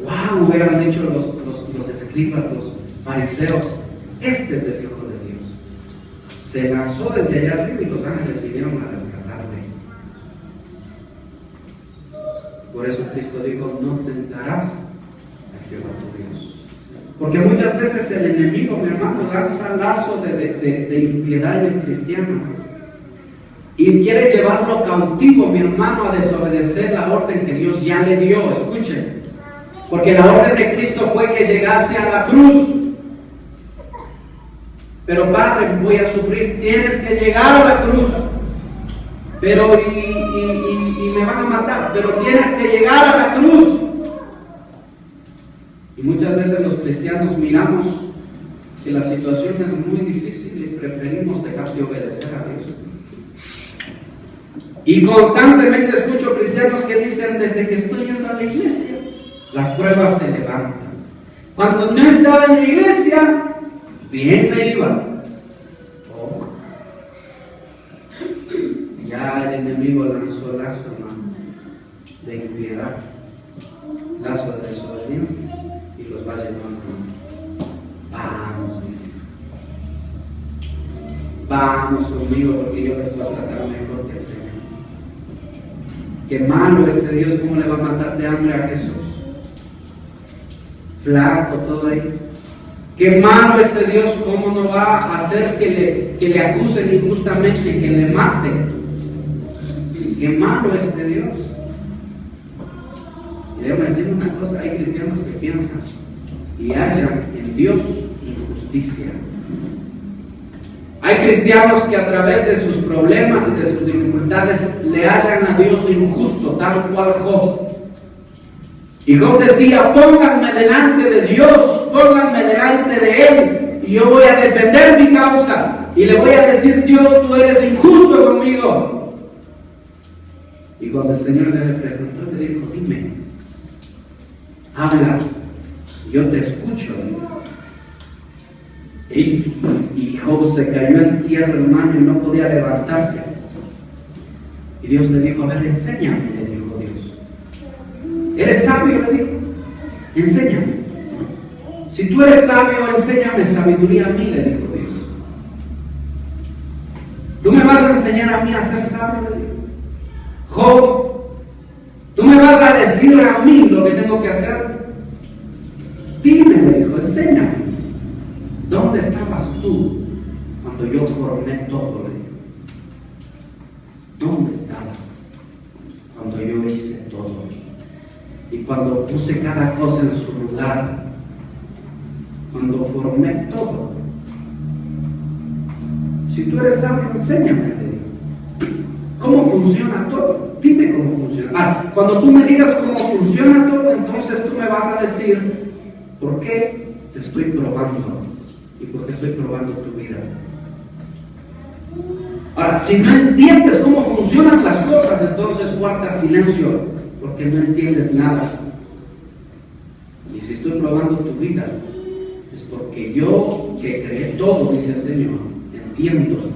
[SPEAKER 2] ¡Wow! Hubieran dicho los escribas, los fariseos, este es el Hijo de Dios. Se lanzó desde allá arriba y los ángeles vinieron a rescatarle. Por eso Cristo dijo, no tentarás a Jehová tu Dios. Porque muchas veces el enemigo, mi hermano, lanza lazo de impiedad en el cristiano y quiere llevarlo cautivo, mi hermano, a desobedecer la orden que Dios ya le dio. Escuchen, porque la orden de Cristo fue que llegase a la cruz. Pero Padre, voy a sufrir, tienes que llegar a la cruz. Pero y me van a matar, pero tienes que llegar a la cruz. Y muchas veces los cristianos miramos que la situación es muy difícil y preferimos dejar de obedecer a Dios. Y constantemente escucho cristianos que dicen: desde que estoy yendo a la iglesia, las pruebas se levantan. Cuando no estaba en la iglesia, bien me iba. Oh. Ya el enemigo lanzó el lazo, hermano, de impiedad, lazo de desobediencia, y los va llevando. Vamos, dice. Vamos conmigo, porque yo les voy a tratar mejor que el Señor. Qué malo este Dios, ¿cómo le va a matar de hambre a Jesús? Flaco, todo ahí. Qué malo este Dios, ¿cómo no va a hacer que le acusen injustamente, que le maten? Qué malo este Dios. Y déjame decir una cosa: hay cristianos que piensan y hallan en Dios injusticia. Hay cristianos que a través de sus problemas y de sus dificultades le hallan a Dios injusto, tal cual Job. Y Job decía: pónganme delante de Dios, pónganme delante de Él, y yo voy a defender mi causa, y le voy a decir: Dios, tú eres injusto conmigo. Y cuando el Señor se le presentó, le dijo: dime, habla, yo te escucho. Y Job se cayó en tierra, hermano, y no podía levantarse. Y Dios le dijo: a ver, enséñame, le dijo Dios. ¿Eres sabio?, le dijo. Enséñame. Si tú eres sabio, enséñame sabiduría a mí, le dijo Dios. ¿Tú me vas a enseñar a mí a ser sabio?, le dijo. Job, ¿tú me vas a decir a mí lo que tengo que hacer? Dime, le dijo, enséñame. ¿Dónde estabas tú cuando yo formé todo?, le dijo. ¿Dónde estabas cuando yo hice todo? Y cuando puse cada cosa en su lugar, cuando formé todo. Si tú eres sabio, enséñame, le digo. ¿Cómo funciona todo? Dime cómo funciona. Cuando tú me digas cómo funciona todo, entonces tú me vas a decir por qué te estoy probando y por qué estoy probando tu vida. Ahora, si no entiendes cómo funcionan las cosas, entonces guarda silencio, porque no entiendes nada. Y si estoy probando tu vida, es porque yo, que creé todo, dice el Señor, entiendo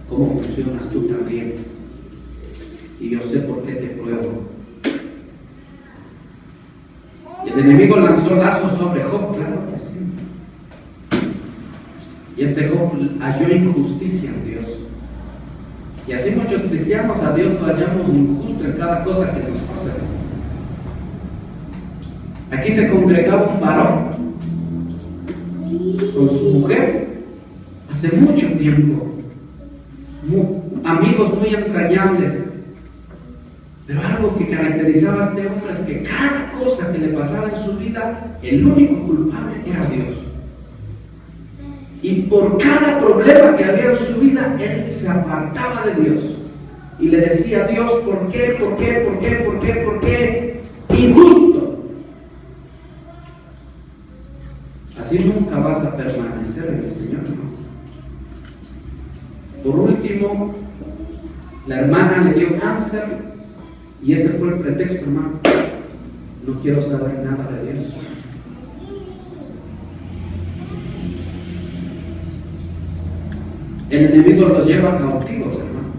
[SPEAKER 2] cómo funcionas tú también. Y yo sé por qué te pruebo. Y el enemigo lanzó lazos sobre Job, claro que sí. Y este Job halló injusticia en Dios. Y así muchos cristianos a Dios lo hallamos injusto en cada cosa que nos pasa. Aquí se congregaba un varón con su mujer hace mucho tiempo, amigos muy entrañables. Pero algo que caracterizaba a este hombre es que cada cosa que le pasaba en su vida, el único culpable era Dios. Y por cada problema que había en su vida, él se apartaba de Dios y le decía a Dios: ¿por qué? ¿Por qué? ¿Por qué? ¿Por qué? ¿Por qué? Injusto. Así nunca vas a permanecer en el Señor, ¿no? Por último, la hermana le dio cáncer y ese fue el pretexto, hermano. No quiero saber nada de Dios. El enemigo los lleva cautivos, hermano.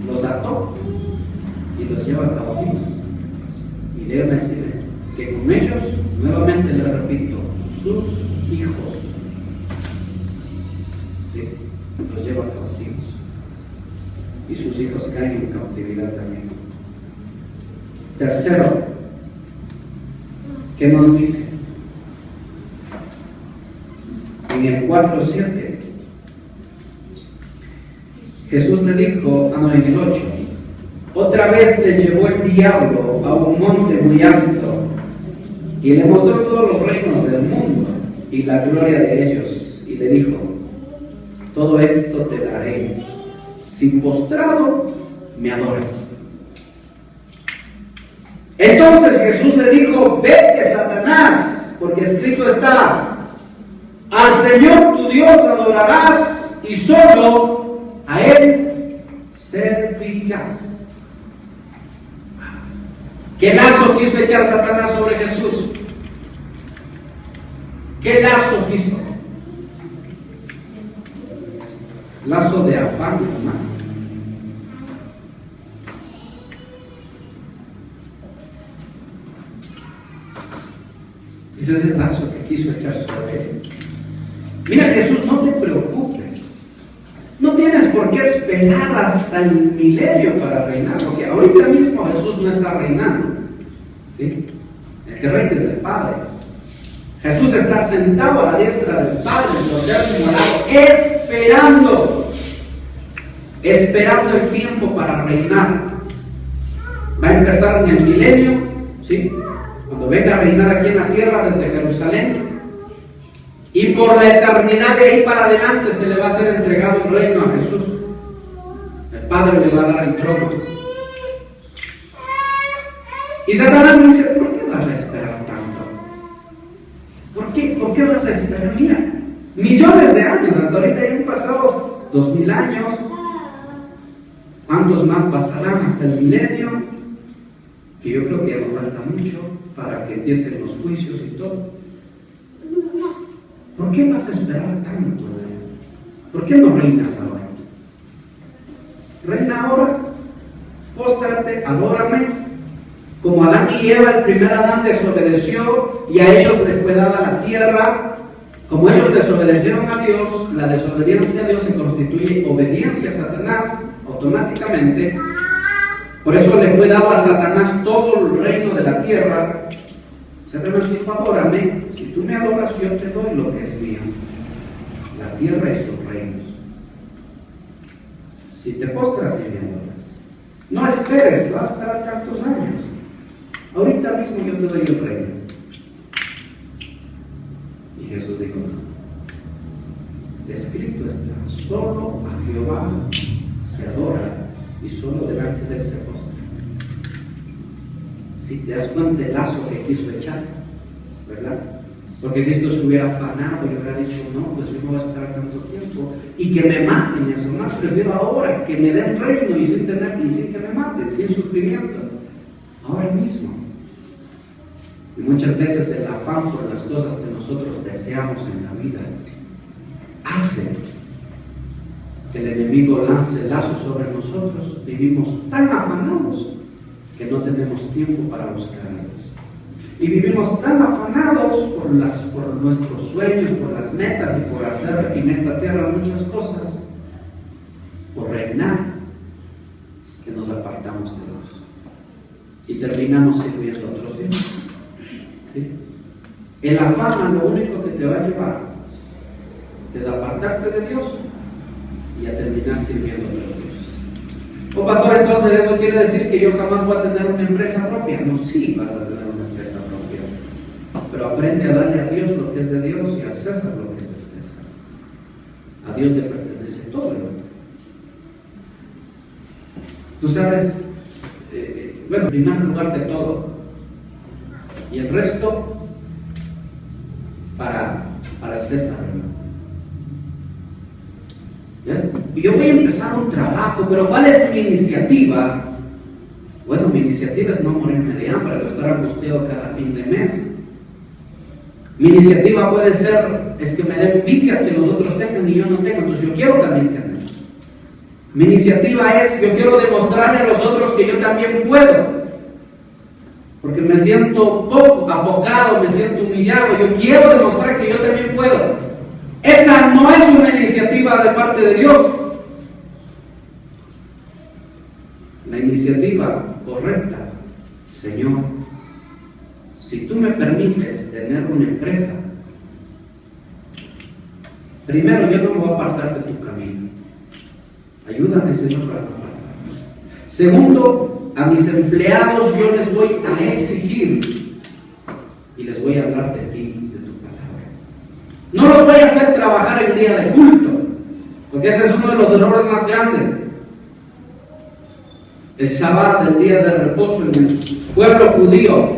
[SPEAKER 2] Los ató y los lleva cautivos. Y déjame decirle que con ellos, nuevamente le repito, sus hijos, ¿sí?, los lleva cautivos. Y sus hijos caen en cautividad también. Tercero, ¿qué nos dice? el 4:7. Jesús le dijo, en el 8, otra vez le llevó el diablo a un monte muy alto y le mostró todos los reinos del mundo y la gloria de ellos, y le dijo, todo esto te daré si postrado me adoras. Entonces Jesús le dijo, vete, Satanás, porque escrito está, al Señor tu Dios adorarás y solo a Él servirás. ¿Qué lazo quiso echar Satanás sobre Jesús? ¿Qué lazo quiso? Lazo de afán, hermano. Ese es el lazo que quiso echar sobre él. Mira, Jesús, no te preocupes. No tienes por qué esperar hasta el milenio para reinar, porque ahorita mismo Jesús no está reinando. ¿Sí? El que reina es el Padre. Jesús está sentado a la diestra del Padre, esperando el tiempo para reinar. Va a empezar en el milenio, ¿sí? Cuando venga a reinar aquí en la tierra desde Jerusalén, y por la eternidad de ahí para adelante se le va a ser entregado el reino a Jesús. El Padre le va a dar el trono. Y Satanás me dice, ¿por qué vas a esperar tanto? ¿Por qué vas a esperar? Mira, millones de años, hasta ahorita ya han pasado 2000 años. ¿Cuántos más pasarán hasta el milenio? Que yo creo que ya no falta mucho para que empiecen los juicios y todo. ¿Por qué vas a esperar tanto? ¿Por qué no reinas ahora? Reina ahora, póstrate, adórame. Como Adán y Eva, el primer Adán desobedeció y a ellos les fue dada la tierra. Como ellos desobedecieron a Dios, la desobediencia a Dios se constituye obediencia a Satanás automáticamente. Por eso le fue dado a Satanás todo el reino de la tierra. Satanás dijo, adórame, si tú me adoras yo te doy lo que es mío, la tierra y sus reinos. Si te postras y me adoras, no esperes, vas a esperar tantos años. Ahorita mismo yo te doy el reino. Y Jesús dijo, no, escrito está, solo a Jehová se adora y solo delante de él se postra. Si te das cuenta del lazo que quiso echar, ¿verdad? Porque Cristo se hubiera afanado y hubiera dicho, no, pues yo no voy a esperar tanto tiempo y que me maten, eso más prefiero ahora que me den reino y sin que me maten, sin sufrimiento, ahora mismo. Y muchas veces el afán por las cosas que nosotros deseamos en la vida hace que el enemigo lance lazos sobre nosotros. Vivimos tan afanados que no tenemos tiempo para buscar a Dios. Y vivimos tan afanados por nuestros sueños, por las metas y por hacer en esta tierra muchas cosas, por reinar, que nos apartamos de Dios y terminamos sirviendo a otros dioses. ¿Sí? El afán lo único que te va a llevar es apartarte de Dios y a terminar sirviendo a otros dioses. Oh pastor, entonces eso quiere decir que yo jamás voy a tener una empresa propia. No, sí vas a tener una empresa propia, pero aprende a darle a Dios lo que es de Dios y a César lo que es de César. A Dios le pertenece todo. Tú sabes, bueno, en primer lugar de todo, y el resto para el César. Yo voy a empezar un trabajo, pero ¿cuál es mi iniciativa? Bueno, mi iniciativa es no morirme de hambre, o estar angustiado cada fin de mes. Mi iniciativa puede ser, es que me dé envidia que los otros tengan y yo no tengo, entonces yo quiero también tener. Mi iniciativa es, yo quiero demostrarle a los otros que yo también puedo. Porque me siento poco apocado, me siento humillado, yo quiero demostrar que yo también puedo. Esa no es una iniciativa de parte de Dios. La iniciativa correcta, Señor, si tú me permites tener una empresa, Primero, yo no voy a apartar de tu camino. Ayúdame, Señor, para no apartar. Segundo, a mis empleados yo les voy a exigir y les voy a hablar de ti, de tu palabra. No los voy a hacer trabajar el día de culto, porque ese es uno de los errores más grandes. El sábado, el día de reposo en el pueblo judío,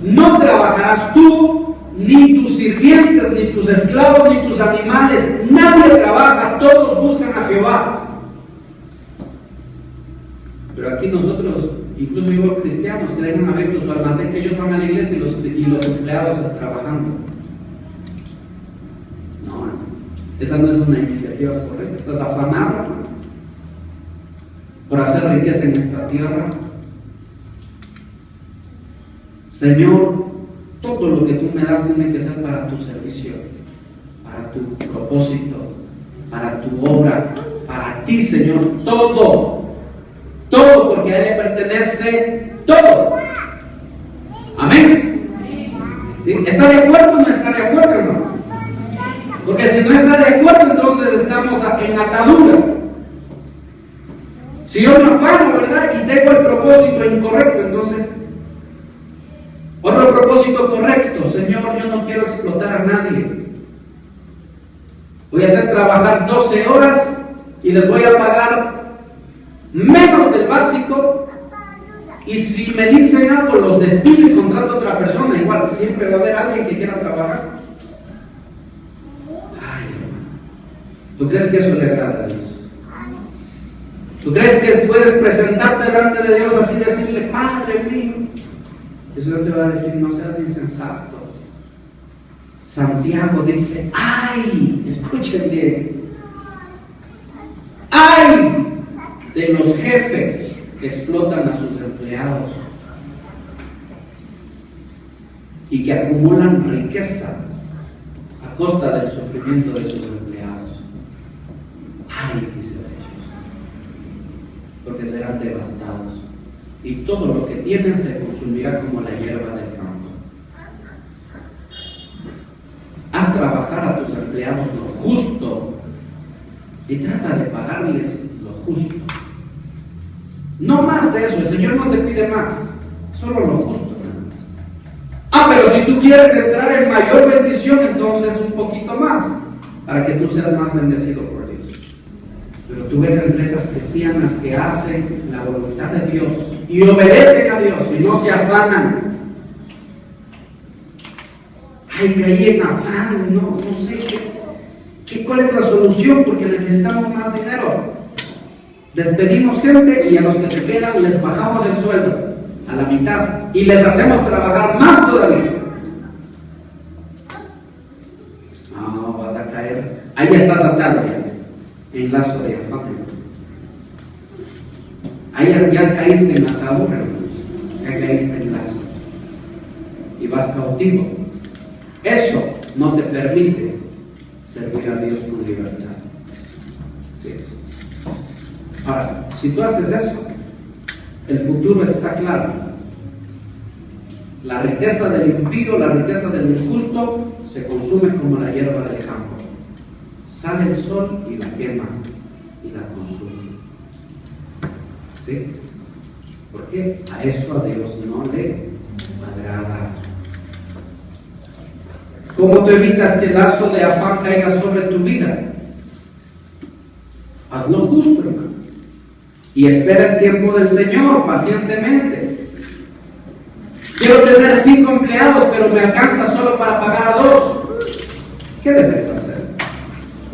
[SPEAKER 2] no trabajarás tú, ni tus sirvientes, ni tus esclavos, ni tus animales. Nadie trabaja, todos buscan a Jehová. Pero aquí nosotros, incluso digo cristianos, que dejan abierto su almacén, que ellos van a la iglesia y los empleados trabajando. No, esa no es una iniciativa correcta. Estás afanado por hacer riqueza en esta tierra. Señor, todo lo que tú me das tiene que ser para tu servicio, para tu propósito, para tu obra, para ti, Señor, todo, porque a Él le pertenece todo. Amén. ¿Sí? ¿Está de acuerdo o no está de acuerdo, hermano? Porque si no está de acuerdo, entonces estamos en atadura. Si yo me afano, ¿verdad? Y tengo el propósito incorrecto, entonces otro propósito correcto: Señor, yo no quiero explotar a nadie. Voy a hacer trabajar 12 horas y les voy a pagar menos del básico, y si me dicen algo los despido y contrato a otra persona. Igual siempre va a haber alguien que quiera trabajar. Ay, hermano, ¿tú crees que eso le agrada a Dios? ¿Tú crees que puedes presentarte delante de Dios así y decirle: Padre mío? El Señor te va a decir: no seas insensato. Santiago dice: ¡ay! Escuchen bien. ¡Ay! De los jefes que explotan a sus empleados y que acumulan riqueza a costa del sufrimiento de sus empleados. ¡Ay! Dice ellos, porque serán devastados y todo lo que tienen se consumirá como la hierba del campo. Haz trabajar a tus empleados lo justo y trata de pagarles lo justo. No más de eso, el Señor no te pide más, solo lo justo. Pero si tú quieres entrar en mayor bendición, entonces un poquito más, para que tú seas más bendecido por Dios. Pero tú ves empresas cristianas que hacen la voluntad de Dios y obedecen a Dios y no se afanan. Ay, caí en afán, no sé cuál es la solución, porque necesitamos más dinero. Despedimos gente y a los que se quedan les bajamos el sueldo a la mitad y les hacemos trabajar más todavía. No, vas a caer. Ahí estás atado ya, en lazo de afán. Ahí ya caíste en atadura, hermanos. Ya caíste en lazo y vas cautivo. Eso no te permite servir a Dios con libertad. ¿Sí? Ahora, si tú haces eso, el futuro está claro. La riqueza del impío, la riqueza del injusto se consume como la hierba del campo. Sale el sol y la quema y la consume. ¿Sí? Porque a eso a Dios no le agrada. ¿Cómo tú evitas que el lazo de afán caiga sobre tu vida? Haz lo justo, hermano. Y espera el tiempo del Señor pacientemente. Quiero tener 5 empleados, pero me alcanza solo para pagar a 2. ¿Qué debes hacer?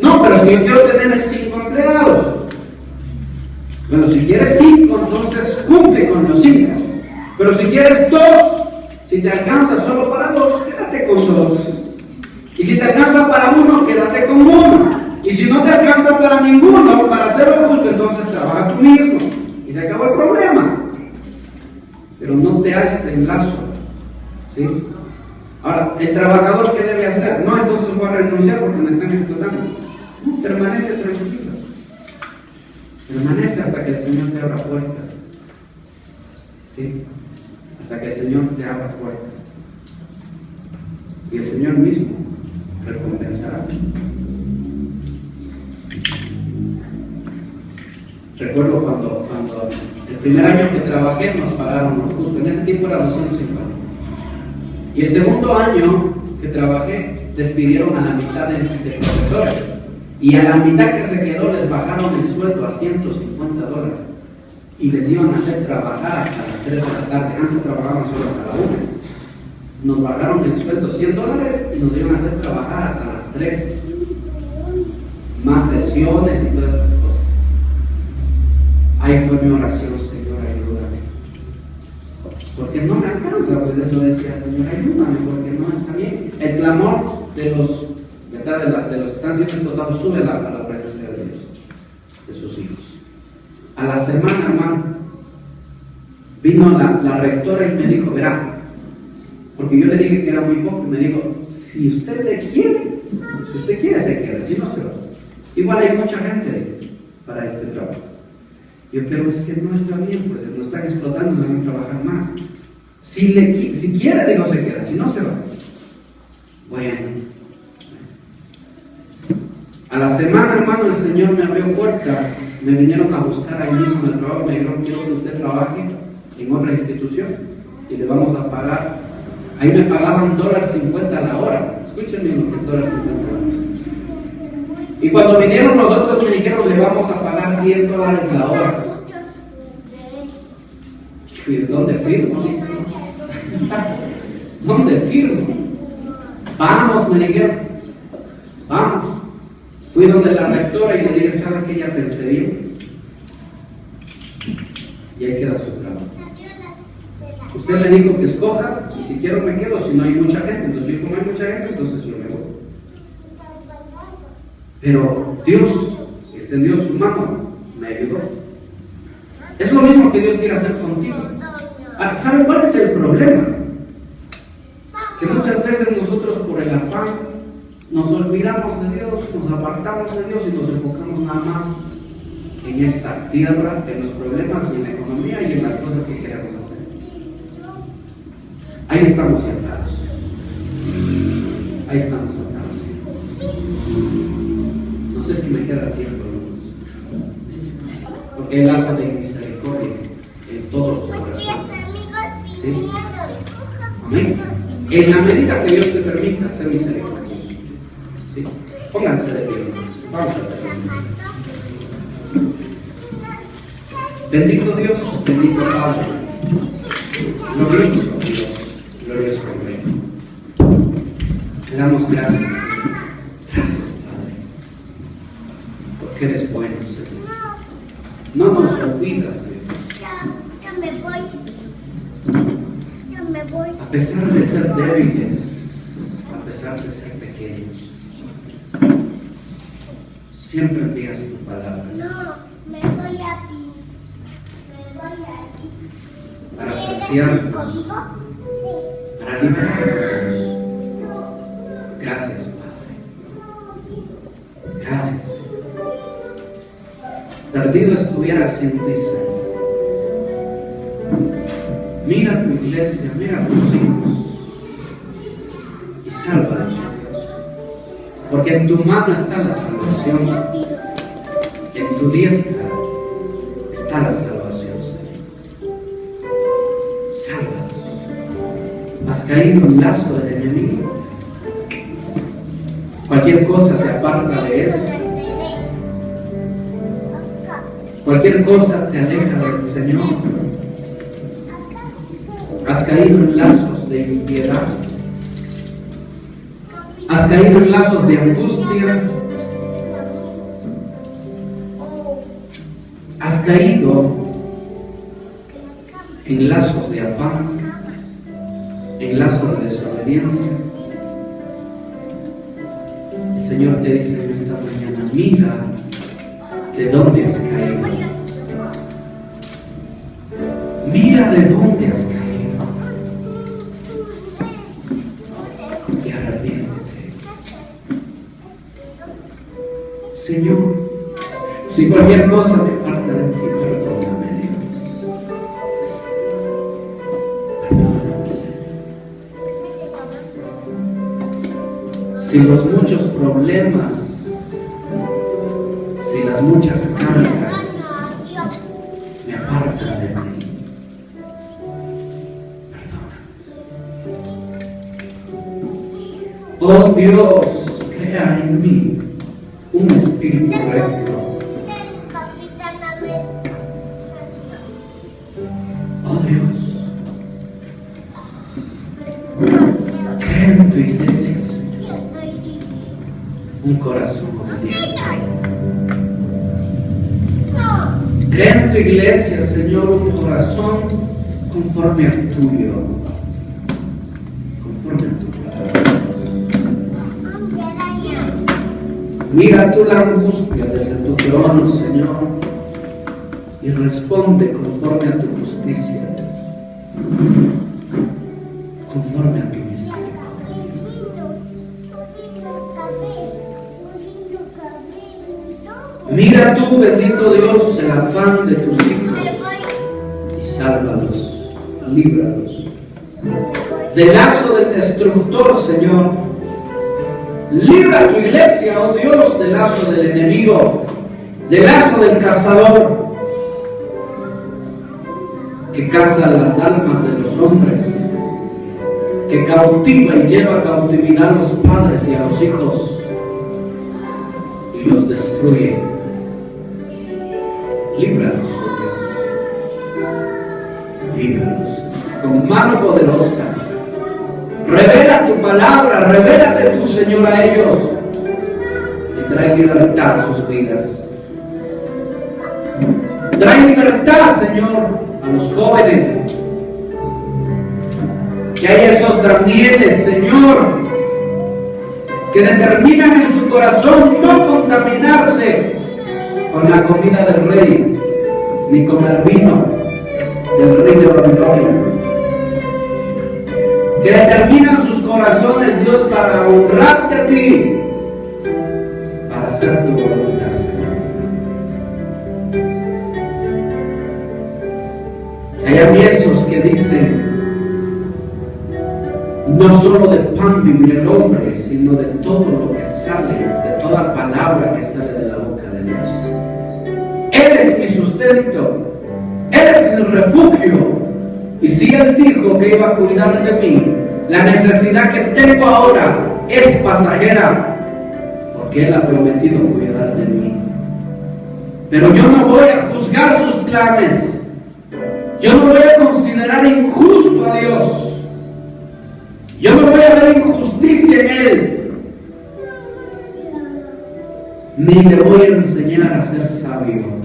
[SPEAKER 2] No, pero si yo quiero tener 5 empleados. Bueno, si quieres 5, entonces cumple con los 5. Pero si quieres 2, si te alcanza solo para 2, quédate con 2. Y si te alcanza para 1, quédate con 1. Y si no te alcanza para ninguno, para hacerlo justo, entonces trabaja tú mismo. Y se acabó el problema. Pero no te halles en lazo. ¿Sí? Ahora, ¿el trabajador qué debe hacer? No, entonces voy a renunciar porque me están explotando. No, permanece tranquilo. Permanece hasta que el Señor te abra puertas. ¿Sí? Hasta que el Señor te abra puertas. Y el Señor mismo recompensará. Recuerdo cuando el primer año que trabajé nos pagaron justo, en ese tiempo eran 250. Y el segundo año que trabajé despidieron a la mitad de profesores. Y a la mitad que se quedó les bajaron el sueldo a $150. Y les iban a hacer trabajar hasta las 3 de la tarde. Antes trabajaban solo hasta la 1. Nos bajaron el sueldo $100 y nos iban a hacer trabajar hasta las 3. Más sesiones y todas esas cosas. Ahí fue mi oración: Señor, ayúdame. Porque no me alcanza, pues eso decía: Señor, ayúdame, porque no está bien. El clamor de los que están siendo explotados sube a la presencia de Dios, de sus hijos. A la semana, hermano, vino la rectora y me dijo: verá, porque yo le dije que era muy poco, y me dijo: si usted quiere se queda, si no se va. Igual hay mucha gente para este trabajo. Yo, pero es que no está bien, pues lo están explotando, nos van a trabajar más. Si quiere, digo, se queda, si no se va. Bueno. A la semana, hermano, el Señor me abrió puertas, me vinieron a buscar ahí mismo en el trabajo, me dijeron: quiero que usted trabaje en otra institución y le vamos a pagar. Ahí me pagaban $1.50 a la hora. Escúchenme lo que es $1.50 a la hora. Y cuando vinieron nosotros me dijeron: le vamos a pagar $10 la hora. ¿Y dónde firmo? ¿Dónde firmo? Vamos, me dijeron. Vamos. Fui donde la rectora y le dije: ¿sabe qué? Ya pensé bien. Y ahí queda su trabajo. Usted me dijo que escoja, y si quiero me quedo, si no hay mucha gente. Entonces, como hay mucha gente, entonces yo me voy. Pero Dios extendió su mano, me ayudó. Es lo mismo que Dios quiere hacer contigo. ¿Sabe cuál es el problema? Que muchas veces nosotros, por el afán, nos olvidamos de Dios, nos apartamos de Dios y nos enfocamos nada más en esta tierra, en los problemas y en la economía y en las cosas que queremos hacer. Ahí estamos atados. Ahí estamos atados. No sé si me queda tiempo, porque hay lazo de misericordia en todos los corazones. ¿Sí? Amén. En la medida que Dios te permita ser misericordioso. ¿Sí? Pónganse de pie. Vamos a terminar. Bendito Dios, bendito Padre. Glorioso Dios, glorioso Rey. Te damos gracias. Gracias, Padre. Porque eres bueno, Señor. No nos olvidas, Señor.
[SPEAKER 3] Ya me voy.
[SPEAKER 2] A pesar de ser débiles, a pesar de ser pequeños, siempre envías tus palabras.
[SPEAKER 3] No, me voy a ti. Me voy a ti.
[SPEAKER 2] Para saciarnos,
[SPEAKER 3] ¿Conmigo?
[SPEAKER 2] para liberarnos. Gracias, Padre. Gracias. Perdido estuviera sin ti, Señor. Mira tu iglesia, mira a tus hijos y sálvalos, Dios. Porque en tu mano está la salvación, en tu diestra está la salvación, Señor. Sálvalos. Has caído en el lazo del enemigo. Cualquier cosa te aparta de él. Cualquier cosa te aleja del Señor. Has caído en lazos de impiedad. Has caído en lazos de angustia. Has caído en lazos de afán, en lazos de desobediencia. El Señor te dice en esta mañana: mira de dónde has caído. Mira de dónde has caído. Y arrepiéntete. Señor, si cualquier cosa me parte de ti, perdóname, Dios. Perdóname, Señor. Si los muchos problemas, si las muchas cargas Oh Dios, crea en mí un espíritu recto. Oh Dios, crea en tu iglesia, Señor, un corazón obediente. Crea en tu iglesia, Señor, un corazón conforme al tuyo, conforme a tu palabra. Mira tú la angustia desde tu trono, Señor, y responde conforme a tu justicia, conforme a tu misericordia. Mira tú, bendito Dios, el afán de tus hijos y sálvalos, líbralos del lazo del destructor, Señor. Libra a tu iglesia, oh Dios, del lazo del enemigo, del lazo del cazador, que caza las almas de los hombres, que cautiva y lleva a cautividad a los padres y a los hijos y los destruye. Líbralos, oh Dios. Líbralos con mano poderosa. Revela tu palabra, revélate tú, Señor, a ellos y trae libertad a sus vidas. Trae libertad, Señor, a los jóvenes. Que hay esos Danieles, Señor, que determinan en su corazón no contaminarse con la comida del rey, ni con el vino del rey de Babilonia. Que determinan sus corazones, Dios, para honrarte a ti, para hacer tu voluntad, Señor. Hay esos que dicen, no solo de pan vivir el hombre, sino de todo lo que sale, de toda palabra que sale de la boca de Dios. Él es mi sustento, Él es mi refugio. Y si Él dijo que iba a cuidar de mí, la necesidad que tengo ahora es pasajera, porque Él ha prometido cuidar de mí. Pero yo no voy a juzgar sus planes. Yo no voy a considerar injusto a Dios. Yo no voy a ver injusticia en Él. Ni le voy a enseñar a ser sabio.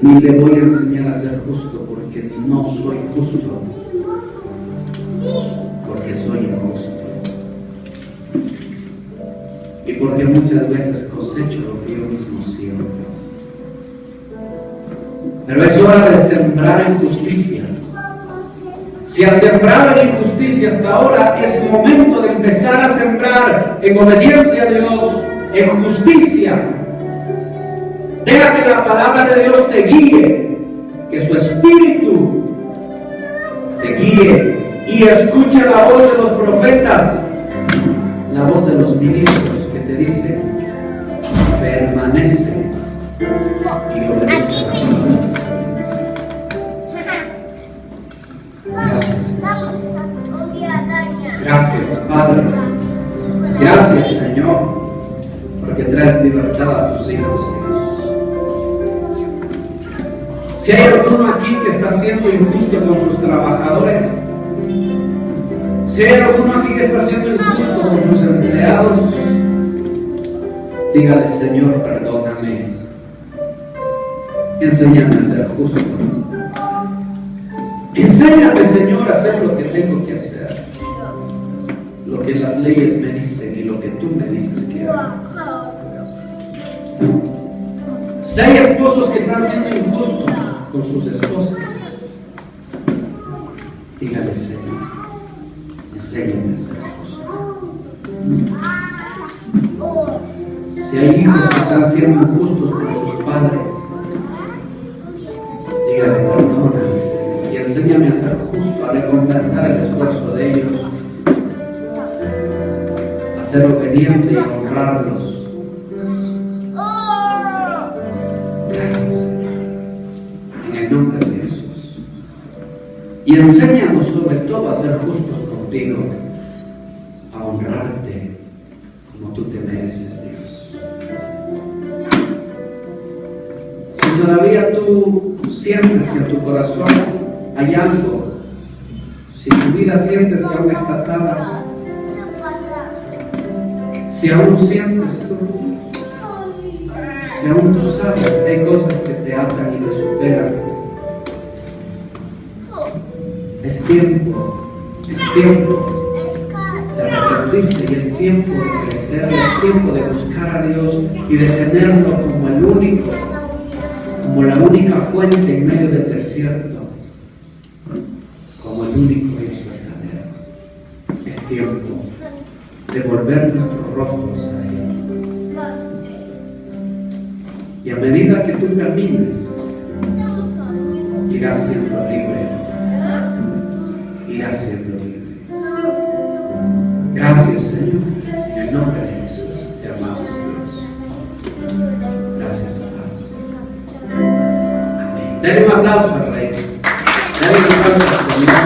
[SPEAKER 2] Ni le voy a enseñar a ser justo, porque no soy justo. Porque soy injusto. Y porque muchas veces cosecho lo que yo mismo siembro. Pero es hora de sembrar en justicia. Si has sembrado en injusticia hasta ahora, es momento de empezar a sembrar en obediencia a Dios, en justicia. Deja que la palabra de Dios te guíe, que su espíritu te guíe, y escucha la voz de los profetas, la voz de los ministros que te dice, permanece y obedece a la palabra. Gracias, Padre. Gracias, Señor, porque traes libertad a tus hijos, Dios. Si hay alguno aquí que está siendo injusto con sus trabajadores, si hay alguno aquí que está siendo injusto con sus empleados, dígale, Señor, perdóname. Enséñame a ser justo. Enséñame, Señor, a hacer lo que tengo que hacer. Lo que las leyes me dicen y lo que tú me dices que haga. Si hay esposos que están siendo injustos con sus esposas, dígale, Señor, enséñame a ser justo. Si hay hijos que están siendo injustos con sus padres, dígale, perdóname, Señor, y enséñame a ser justo, a recompensar el esfuerzo de ellos, a ser obediente y honrarlos. Gracias, Señor, en el nombre de Jesús. Y enséñanos sobre todo a ser justos contigo, a honrarte como tú te mereces, Dios. Si todavía tú sientes que en tu corazón hay algo, si tu vida sientes que aún está atada, si aún sientes tú, si aún tú sabes que hay cosas que te atan y te superan, es tiempo de arrepentirse y es tiempo de crecer, es tiempo de buscar a Dios y de tenerlo como el único, como la única fuente en medio del desierto, como el único Dios verdadero. Es tiempo de volver nuestros rostros a Él. Y a medida que tú camines, irás siendo libre. Irás siendo libre. Gracias, Señor. En el nombre de Jesús te amamos, Dios. Gracias, Padre. Amén. Dale un aplauso al Rey. Dale un aplauso al Señor.